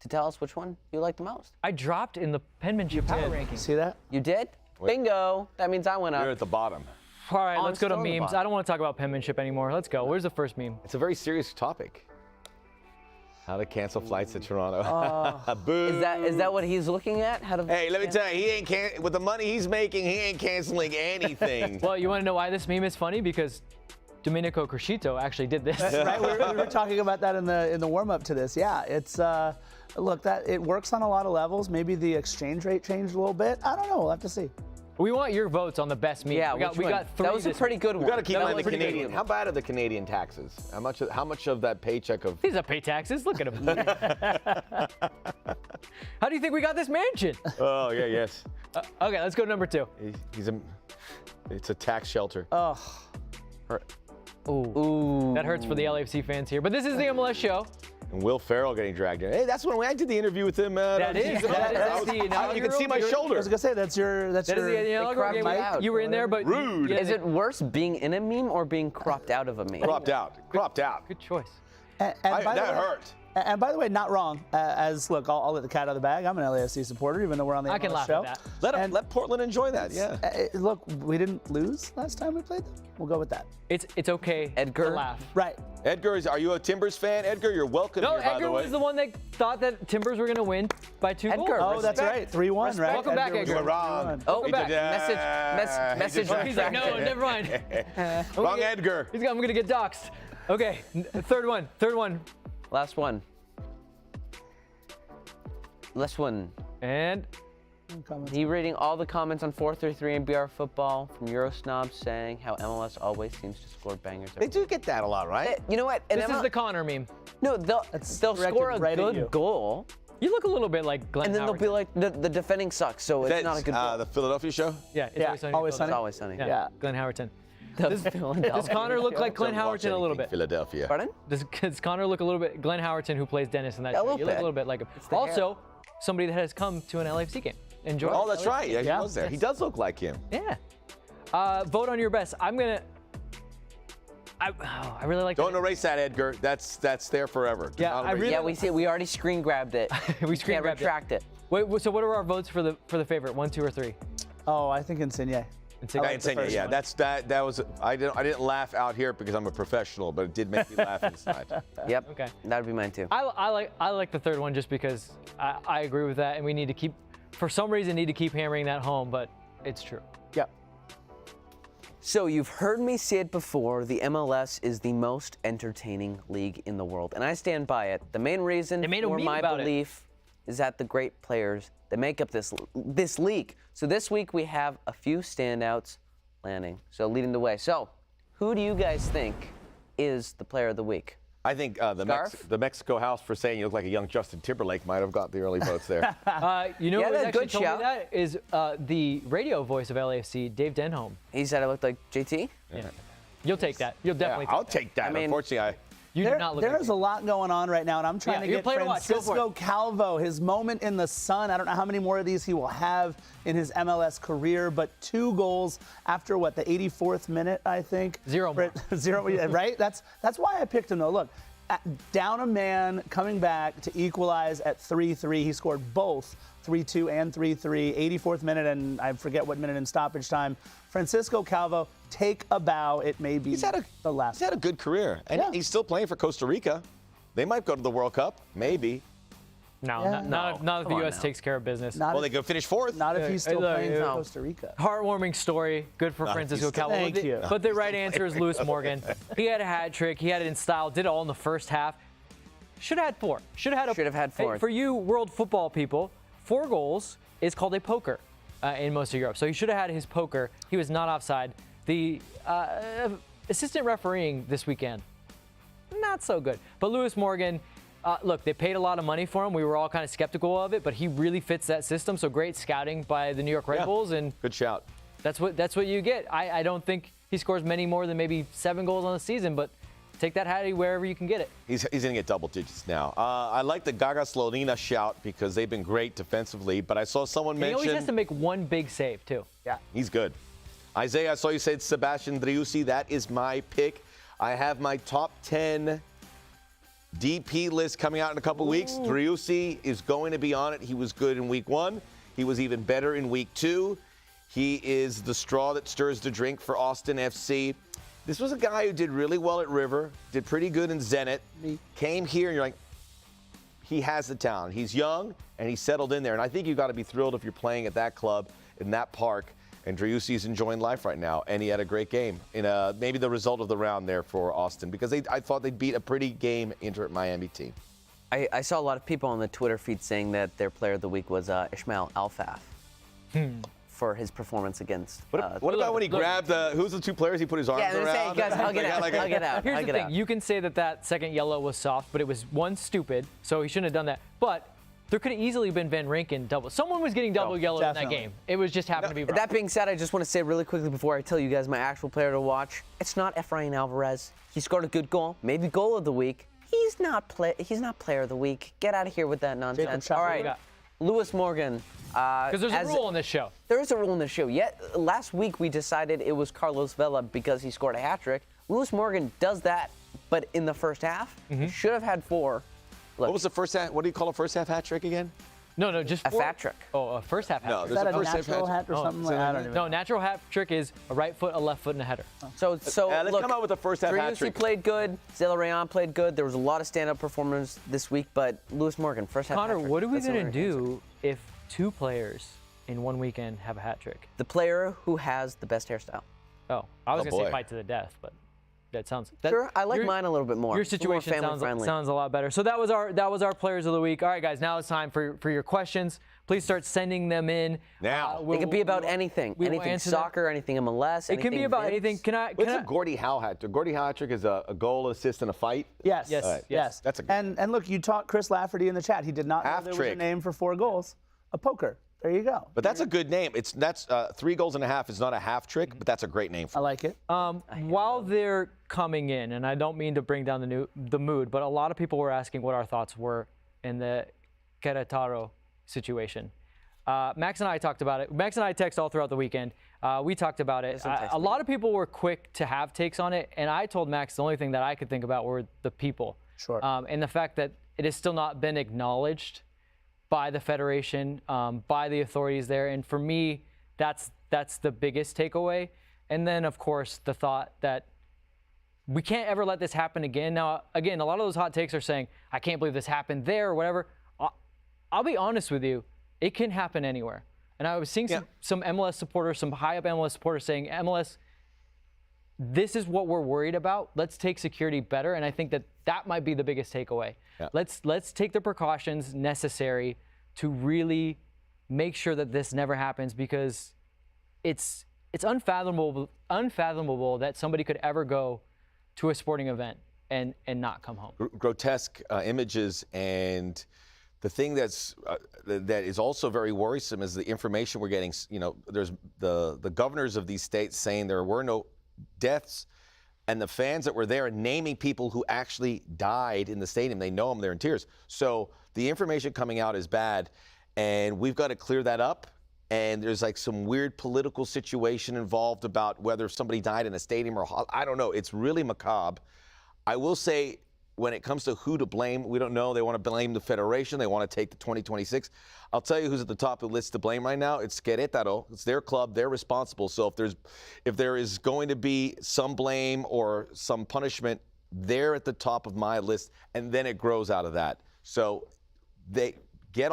to tell us which one you like the most. I dropped in the penmanship power ranking. See that? You did? Bingo. That means I went You're up. at the bottom. All right, I'm let's go to still on the memes. bottom. I don't want to talk about penmanship anymore. Let's go. Where's the first meme? It's a very serious topic. How to cancel flights to Toronto. Boo. Is that what he's looking at? How to? Hey, let me tell you, he ain't with the money he's making, he ain't canceling anything. Well, you want to know why this meme is funny? Because Domenico Crescito actually did this. Right, we were talking about that in the warm up to this. Yeah, it's look, that it works on a lot of levels. Maybe the exchange rate changed a little bit. I don't know. We'll have to see. We want your votes on the best meme. Yeah, we got 3 That was a pretty good one. We got to keep That on the was pretty good. Canadian. How bad are the Canadian taxes? How much of that paycheck of? He doesn't pay taxes. Look at him. How do you think we got this mansion? Oh yeah, yes. Okay, let's go to number 2. It's a tax shelter. Ooh. That hurts for the LAFC fans here. But this is the MLS show. And Will Ferrell getting dragged in. Hey, that's when I did the interview with him. That's the inaugural. You can see my I shoulder. was gonna say that's your That is the inaugural game. out. You were in there, but Rude. Yeah, Is it worse being in a meme or being cropped out of a meme? Cropped out. Good choice. And by the That way- hurt. And by the way, not wrong. Look, I'll let the cat out of the bag. I'm an LAFC supporter, even though we're on the I can MLS laugh show. at that. Let Portland enjoy that. Yeah. Look, we didn't lose last time we played them. We'll go with that. It's okay Edgar? to laugh. Right. Edgar, are you a Timbers fan? Edgar, you're welcome No, here, by Edgar the way. was the one that thought that Timbers were going to win by 2 goals. Edgar, Oh, that's right. 3-1, right? Welcome back, was Edgar. You were up wrong. 3-1. Oh, Welcome back. message He's like, no, retracted. never mind. Wrong Edgar. I'm going to get doxxed. Okay, third one. Last one. And He reading all the comments on 433 and BR Football from Eurosnob saying how MLS always seems to score bangers. They do get that a lot, right? You know what? And this is the Connor meme. No, they'll directed score a right at you. good goal, You look a little bit like Glenn and then they'll Howard. be like, the defending sucks, so it's not a good goal. The Philadelphia show? Yeah, it's Yeah, always sunny. always in sunny. It's always sunny. Yeah, Yeah. Glenn Howerton. Philadelphia. Does Connor look like Glenn Don't watch Howerton a little anything bit? Philadelphia. Pardon? Does Connor look a little bit Glenn Howerton, who plays Dennis in that Yeah, a show? little You look a bit. little bit like him. the Also, somebody that has come to an LAFC game. Enjoy. Oh, that's right. Yeah, he Yeah. was there. He does look like him. Yeah. Vote on your best. I really like. Don't erase that, Edgar. That's there forever. Do Yeah, not I erase really- it. Yeah, we already screen grabbed it. We screen Can't grabbed it. retract it. Wait, so what are our votes for the favorite? 1, 2, or 3? Oh, I think Insigne. Insigne. Yeah, Insigne, yeah, that was. I didn't laugh out here because I'm a professional, but it did make me laugh inside. Yep. Okay. That would be mine too. I like the third one just because I agree with that, and we need to keep, for some reason, keep hammering that home, but it's true. Yep. So you've heard me say it before, the MLS is the most entertaining league in the world, and I stand by it. The main reason They made a for meme my about it. belief is that the great players that make up this league. So this week we have a few standouts landing, so leading the way. So who do you guys think is the player of the week? I think Scarf? the Mexico House for saying you look like a young Justin Timberlake might have got the early votes there. You know Yeah, who that's a actually good told shout. me that is the radio voice of LAFC, Dave Denholm. He said I looked like JT? Yeah. You'll take that. You'll Yeah, definitely I'll take that. I mean- Unfortunately, You do not look There's a lot going on right now, and I'm trying Yeah, to you're get playing to watch. Go for Francisco it. Calvo, his moment in the sun. I don't know how many more of these he will have in his MLS career, but 2 goals after what, the 84th minute, I think. 0 more. 0, yeah, right? That's why I picked him though. Look, down a man, coming back to equalize at 3-3. He scored both 3-2 and 3-3, 84th minute, and I forget what minute in stoppage time. Francisco Calvo, take a bow. It may be the last. he's had a good career, and Yeah. he's still playing for Costa Rica. They might go to the World Cup, maybe. No, Yeah. not if the Come on U.S. now. takes care of business. Not Well, if, they go finish 4th. not if he's still look, playing for no. Costa Rica. Heartwarming story. Good for Francisco Calvo. Thank you. But the right answer is Lewis Morgan. He had a hat trick. He had it in style. Did it all in the first half. Should have had 4. Should have had 4. Hey, for you world football people, 4 goals is called a poker in most of Europe. So he should have had his poker. He was not offside. The assistant refereeing this weekend, not so good. But Lewis Morgan, look, they paid a lot of money for him. We were all kind of skeptical of it, but he really fits that system. So great scouting by the New York Red Yeah. Bulls, and Good shout. that's what you get. I don't think he scores many more than maybe 7 goals on the season, but take that Hattie wherever you can get it. He's going to get double digits now. I like the Gaga Slonina shout because they've been great defensively, but I saw someone And he always has mention to make one big save too. Yeah. he's good. Isaiah, I saw you said Sebastian Driussi. That is my pick. I have my top 10 DP list coming out in a couple weeks. Driussi is going to be on it. He was good in week 1. He was even better in week 2. He is the straw that stirs the drink for Austin FC. This was a guy who did really well at River, did pretty good in Zenit, came here and you're like, he has the talent. He's young and he's settled in there. And I think you've got to be thrilled if you're playing at that club in that park. And Driussi's enjoying life right now, and he had a great game in maybe the result of the round there for Austin, because I thought they beat a pretty game Inter Miami team. I saw a lot of people on the Twitter feed saying that their player of the week was Ismail Alfaf for his performance against. What about when he grabbed who's the two players he put his arms around? Hey, guys, hug it out. Hug it out. Here's hug the it thing. out. You can say that second yellow was soft, but it was one stupid, so he shouldn't have done that. But there could have easily been Van Rinken double. Someone was getting double yellow in that definitely. game. It was just happened to be wrong. That being said, I just want to say really quickly before I tell you guys my actual player to watch, it's not Efrain Alvarez. He scored a good goal, maybe goal of the week. He's not player of the week. Get out of here with that nonsense. All right, Lewis Morgan. Because there's a rule in this show. There is a rule in this show. Yet last week we decided it was Carlos Vela because he scored a hat trick. Lewis Morgan does that, but in the first half, he should have had 4. Look, What was the first half? What do you call a first half hat trick again? No, just a fat trick. Oh, a first half hat No, trick. Is that a First half natural hat- hat or something like that? I don't even know. No, natural hat trick is a right foot, a left foot, and a header. So let's look, come out with the first half hat Driussi trick. played good. Zela Rayon played good. There was a lot of stand-up performers this week, but Lewis Morgan, first half Connor, hat trick. what are we That's the going to only answer. do if 2 players in one weekend have a hat trick? The player who has the best hairstyle. Oh, I was Oh, going to say boy. fight to the death, but that sounds. Sure, I like your- mine a little bit more. Your It's more situation family-friendly. sounds a lot better. So that was our players of the week. All right, guys, now it's time for your questions. Please start sending them in. Now. It could be about anything. we will Anything answer them. soccer, anything MLS, It can be anything about Vince. anything. Can What's I? a Gordie Howe hat trick? Gordie Howe hat trick is a goal, assist, and a fight. Yes. Yes. All right. Yes. That's a good and look, you taught Chris Lafferty in the chat. He did not know Half there was trick. a name for 4 goals. A poker. There you go. But that's a good name. That's 3 goals and a half. It's not a half trick, but that's a great name for I like it. While they're coming in, and I don't mean to bring down the mood, but a lot of people were asking what our thoughts were in the Queretaro situation. Max and I talked about it. Max and I text all throughout the weekend. We talked about it. A lot of people were quick to have takes on it, and I told Max the only thing that I could think about were the people. Sure. And the fact that it has still not been acknowledged by the federation, by the authorities there. And for me, that's the biggest takeaway. And then, of course, the thought that we can't ever let this happen again. Now, again, a lot of those hot takes are saying, I can't believe this happened there or whatever. I'll be honest with you. It can happen anywhere. And I was seeing some MLS supporters, some high-up MLS supporters saying, MLS, this is what we're worried about. Let's take security better. And I think that might be the biggest takeaway. Yeah. Let's take the precautions necessary to really make sure that this never happens, because it's unfathomable that somebody could ever go to a sporting event and not come home. grotesque images. And the thing that is also very worrisome is the information we're getting. You know, there's the governors of these states saying there were no deaths, and the fans that were there naming people who actually died in the stadium. They know them, they're in tears. So the information coming out is bad, and we've got to clear that up. And there's like some weird political situation involved about whether somebody died in a stadium or I don't know. It's really macabre. I will say, when it comes to who to blame, we don't know. They want to blame the federation. They want to take the 2026. I'll tell you who's at the top of the list to blame right now. It's Queretaro. It's their club. They're responsible. So if there is going to be some blame or some punishment, they're at the top of my list, and then it grows out of that. So they get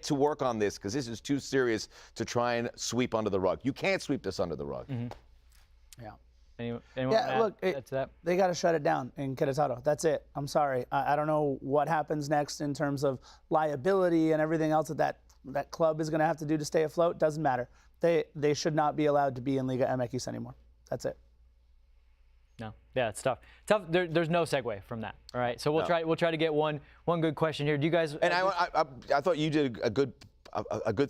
to work on this, because this is too serious to try and sweep under the rug. You can't sweep this under the rug. Mm-hmm. Yeah. Anyone Yeah, look, that's that. they got to shut it down in Queretaro. That's it. I'm sorry. I don't know what happens next in terms of liability and everything else that club is going to have to do to stay afloat. Doesn't matter. They should not be allowed to be in Liga MX anymore. That's it. No, yeah, it's tough. There's no segue from that. All right, so we'll try to get one good question here. Do you guys? And I thought you did a good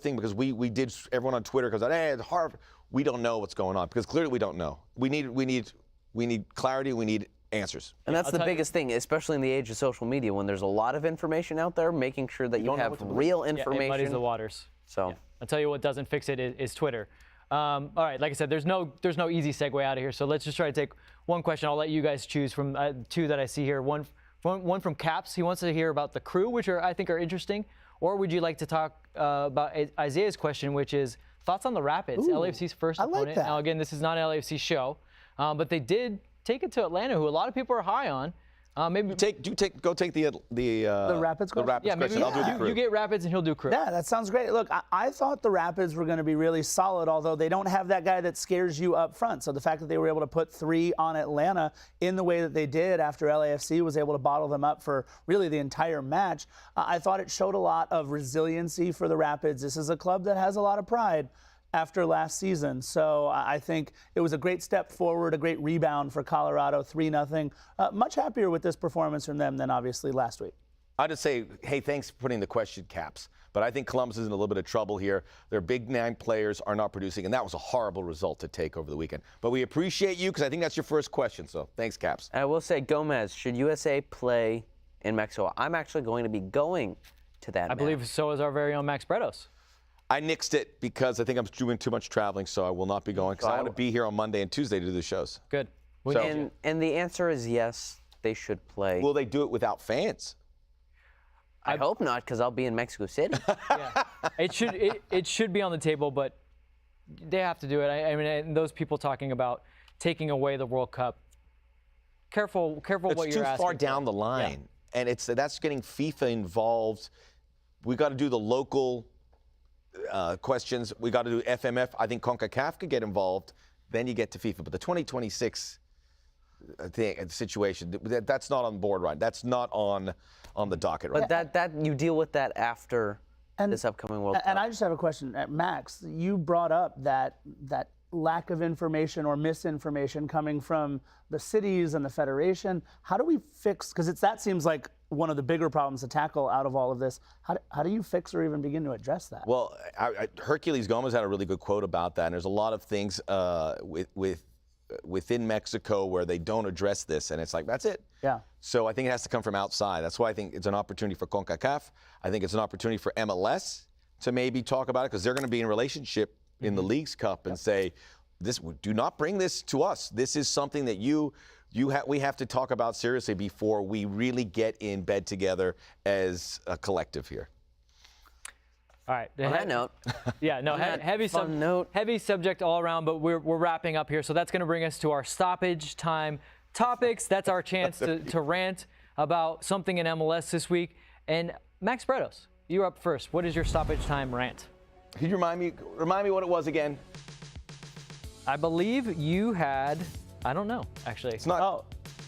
thing, because we did, everyone on Twitter goes, hey, it's hard. We don't know what's going on, because clearly we don't know. We need clarity. We need answers. And that's the biggest thing, especially in the age of social media, when there's a lot of information out there, making sure that you have real information. It muddies the waters. So yeah. I'll tell you what doesn't fix it is Twitter. All right, like I said, there's no easy segue out of here. So let's just try to take one question. I'll let you guys choose from 2 that I see here. One from Caps. He wants to hear about the crew, which I think are interesting. Or would you like to talk about Isaiah's question, which is thoughts on the Rapids, LAFC's first opponent? like that. Now, again, this is not an LAFC show, but they did take it to Atlanta, who a lot of people are high on. Maybe Go take the Rapids question? Rapids yeah, maybe question. I'll do the crew. you get Rapids and he'll do crew. Yeah, that sounds great. Look, I thought the Rapids were going to be really solid, although they don't have that guy that scares you up front. So the fact that they were able to put 3 on Atlanta in the way that they did after LAFC was able to bottle them up for really the entire match, I thought it showed a lot of resiliency for the Rapids. This is a club that has a lot of pride after last season. So I think it was a great step forward, a great rebound for Colorado, 3-0. Much happier with this performance from them than obviously last week. I'll just say, hey, thanks for putting the question caps. But I think Columbus is in a little bit of trouble here. Their big nine players are not producing, and that was a horrible result to take over the weekend. But we appreciate you because I think that's your first question. So thanks, Caps. I will say, Gomez, should USA play in Mexico? I'm actually going to be going to that I match. believe so is our very own Max Bretos. I nixed it because I think I'm doing too much traveling, so I will not be going because I want to be here on Monday and Tuesday to do the shows. Good. And the answer is yes, they should play. Will they do it without fans? I hope not, because I'll be in Mexico City. Yeah. It should be on the table, but they have to do it. I mean, and those people talking about taking away the World Cup. Careful what you're asking. It's too far down the line, and that's getting FIFA involved. We got to do the local questions. We got to do FMF. I think CONCACAF could get involved. Then you get to FIFA. But the 2026 situation, that's not on board, right? That's not on the docket, right? But that you deal with that after this upcoming World Cup. And I just have a question. Max, you brought up that lack of information or misinformation coming from the cities and the federation. How do we fix, because that seems like one of the bigger problems to tackle out of all of this. How do you fix or even begin to address that? Well, Hercules Gomez had a really good quote about that, and there's a lot of things within Mexico where they don't address this, and it's like, that's it. Yeah. So I think it has to come from outside. That's why I think it's an opportunity for CONCACAF. I think it's an opportunity for MLS to maybe talk about it, because they're going to be in relationship in the Leagues Cup and say, do not bring this to us. This is something that we have to talk about seriously before we really get in bed together as a collective here. All right. On that note. Yeah, no, heavy subject all around, but we're wrapping up here. So that's going to bring us to our stoppage time topics. That's our chance to rant about something in MLS this week. And Max Bretos, you're up first. What is your stoppage time rant? Could you remind me what it was again? I believe you had, I don't know, actually. It's not. Oh,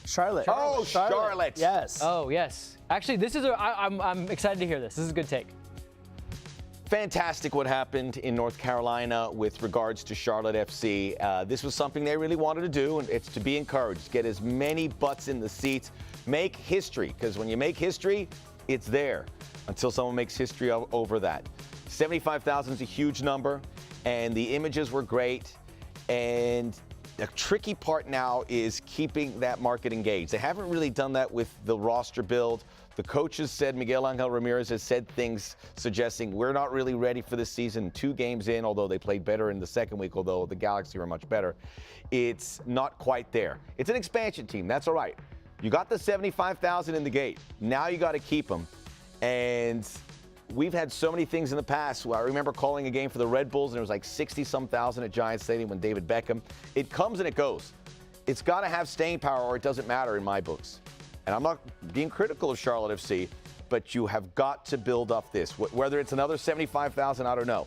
Charlotte. Oh, Charlotte. Yes. Oh, yes. Actually, this is I'm excited to hear this. This is a good take. Fantastic what happened in North Carolina with regards to Charlotte FC. This was something they really wanted to do, and it's to be encouraged. Get as many butts in the seats. Make history, because when you make history, it's there until someone makes history over that. 75,000 is a huge number, and the images were great. And the tricky part now is keeping that market engaged. They haven't really done that with the roster build. The coaches said, Miguel Angel Ramirez has said things suggesting we're not really ready for this season. 2 games in, although they played better in the second week, although the Galaxy were much better. It's not quite there. It's an expansion team. That's all right. You got the 75,000 in the gate. Now you got to keep them. And we've had so many things in the past. I remember calling a game for the Red Bulls, and it was like 60-some thousand at Giant Stadium when David Beckham. It comes and it goes. It's got to have staying power, or it doesn't matter in my books. And I'm not being critical of Charlotte FC, but you have got to build up this. Whether it's another 75,000, I don't know.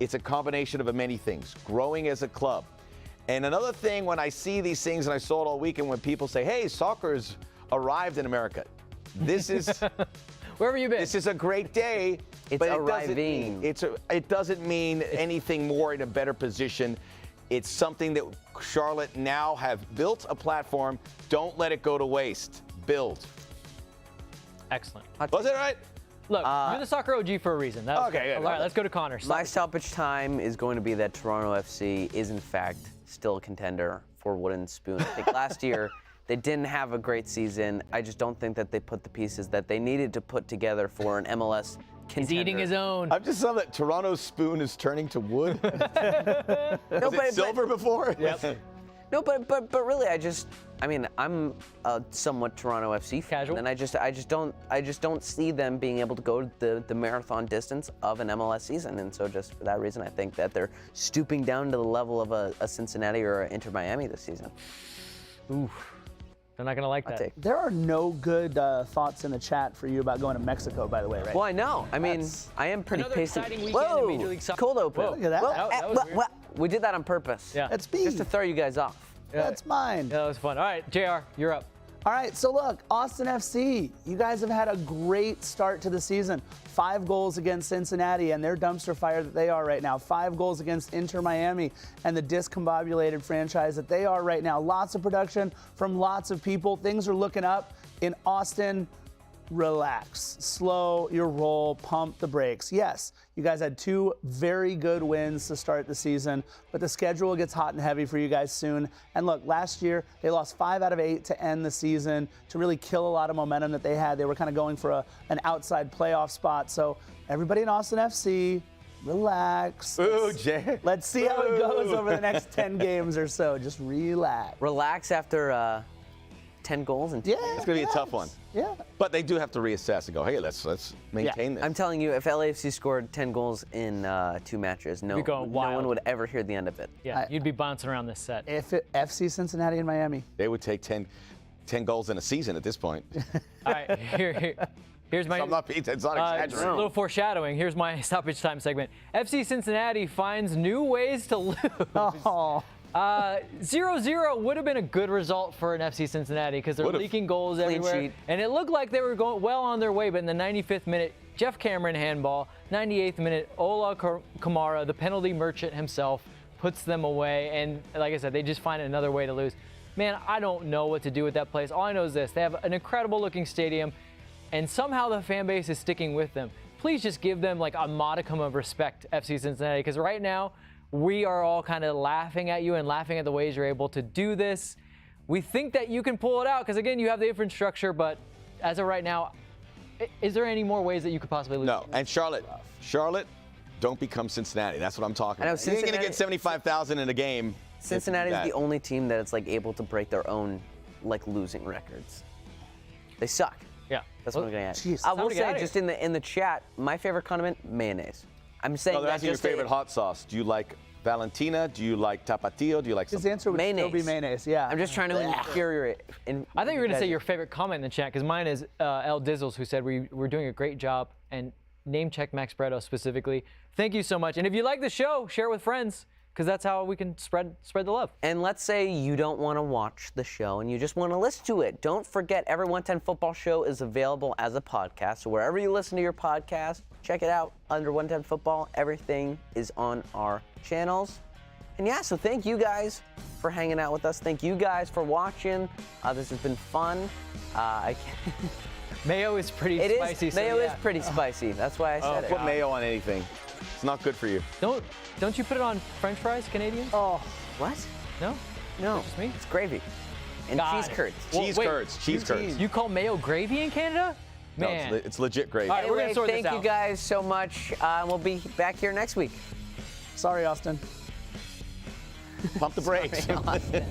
It's a combination of many things. Growing as a club. And another thing, when I see these things, and I saw it all weekend, when people say, hey, soccer's arrived in America. This is... Where have you been? This is a great day, It's but arriving. it doesn't mean anything more in a better position. It's something that Charlotte now have built a platform. Don't let it go to waste. Build. Excellent. Was it right? Look, you're the soccer OG for a reason. That was Okay, good. yeah. All right, let's go to Connor. My stoppage time is going to be that Toronto FC is, in fact, still a contender for Wooden Spoon. I think last year they didn't have a great season. I just don't think that they put the pieces that they needed to put together for an MLS contender. He's eating his own. I'm just saw that Toronto's spoon is turning to wood. Was it silver before? Yep. No, but really, I'm a somewhat Toronto FC fan, Casual. and I just don't see them being able to go the marathon distance of an MLS season, and so just for that reason, I think that they're stooping down to the level of a Cincinnati or an Inter Miami this season. Oof. They're not going to like I'll that. take. There are no good thoughts in the chat for you about going to Mexico, by the way, right? Well, I know. I mean, I am pretty Another patient. exciting weekend in Whoa, Major League Soccer. cold open. Whoa. Look at that. That was weird. We did that on purpose. Yeah. That's me. Just to throw you guys off. That's mine. Yeah, that was fun. All right, JR, you're up. All right, so look, Austin FC, you guys have had a great start to the season. 5 goals against Cincinnati and their dumpster fire that they are right now. 5 goals against Inter Miami and the discombobulated franchise that they are right now. Lots of production from lots of people. Things are looking up in Austin. Relax, slow your roll, pump the brakes. Yes, you guys had 2 very good wins to start the season, but the schedule gets hot and heavy for you guys soon. And look, last year they lost 5 out of 8 to end the season to really kill a lot of momentum that they had. They were kind of going for an outside playoff spot. So everybody in Austin FC, relax. Ooh, Jay. Let's see how it goes over the next 10 games or so. Just relax. Relax after 10 goals and Yeah, It's going to be a tough one. Yeah. But they do have to reassess and go, hey, let's maintain this. I'm telling you, if LAFC scored 10 goals in 2 matches, no going one wild. would ever hear the end of it. Yeah, you'd be bouncing around this set. FC Cincinnati and Miami. They would take 10 goals in a season at this point. All right, here's my. It's not exaggerating. A little foreshadowing. Here's my stoppage time segment. FC Cincinnati finds new ways to lose. Oh. 0-0 would have been a good result for an FC Cincinnati because they're Would've. leaking goals Clean everywhere. sheet. And it looked like they were going well on their way, but in the 95th minute, Jeff Cameron handball, 98th minute, Ola Kamara, the penalty merchant himself, puts them away. And like I said, they just find another way to lose. Man, I don't know what to do with that place. All I know is this. They have an incredible looking stadium, and somehow the fan base is sticking with them. Please just give them like a modicum of respect, FC Cincinnati, because right now, we are all kind of laughing at you and laughing at the ways you're able to do this. We think that you can pull it out because, again, you have the infrastructure, but as of right now, is there any more ways that you could possibly lose? No. And Charlotte, don't become Cincinnati. That's what I'm talking I know, about. You ain't going to get 75,000 in a game. Cincinnati is the only team that's like able to break their own like losing records. They suck. Yeah. That's what I'm getting at. Jeez. I will Time to get out say, of just in the chat, my favorite condiment, mayonnaise. I'm saying No, they're that asking your just favorite hot sauce. Do you like Valentina? Do you like Tapatio? Do you like His something? answer would still be Mayonnaise. mayonnaise. Yeah. I'm just trying to infuriate. I think you were going to say your favorite comment in the chat because mine is L Dizzles, who said we're doing a great job and name check Max Bretos specifically. Thank you so much. And if you like the show, share it with friends because that's how we can spread the love. And let's say you don't want to watch the show and you just want to listen to it. Don't forget, every 110 Football Show is available as a podcast. So wherever you listen to your podcast, check it out under 110 Football. Everything is on our channels. And yeah, so thank you guys for hanging out with us. Thank you guys for watching. This has been fun. Mayo is pretty It spicy. is. so Mayo yeah. is pretty spicy. That's why I said it. Put mayo on anything. It's not good for you. Don't you put it on French fries, Canadians? Oh, what? No? No, just me? it's gravy. And God. cheese curds. Well, Cheese wait, curds. Cheese curds. You call mayo gravy in Canada? No, Man. it's legit gravy. All right, we're gonna Anyway, sort this thank you out. guys so much. We'll be back here next week. Sorry, Austin. Pump the brakes. Sorry, Austin.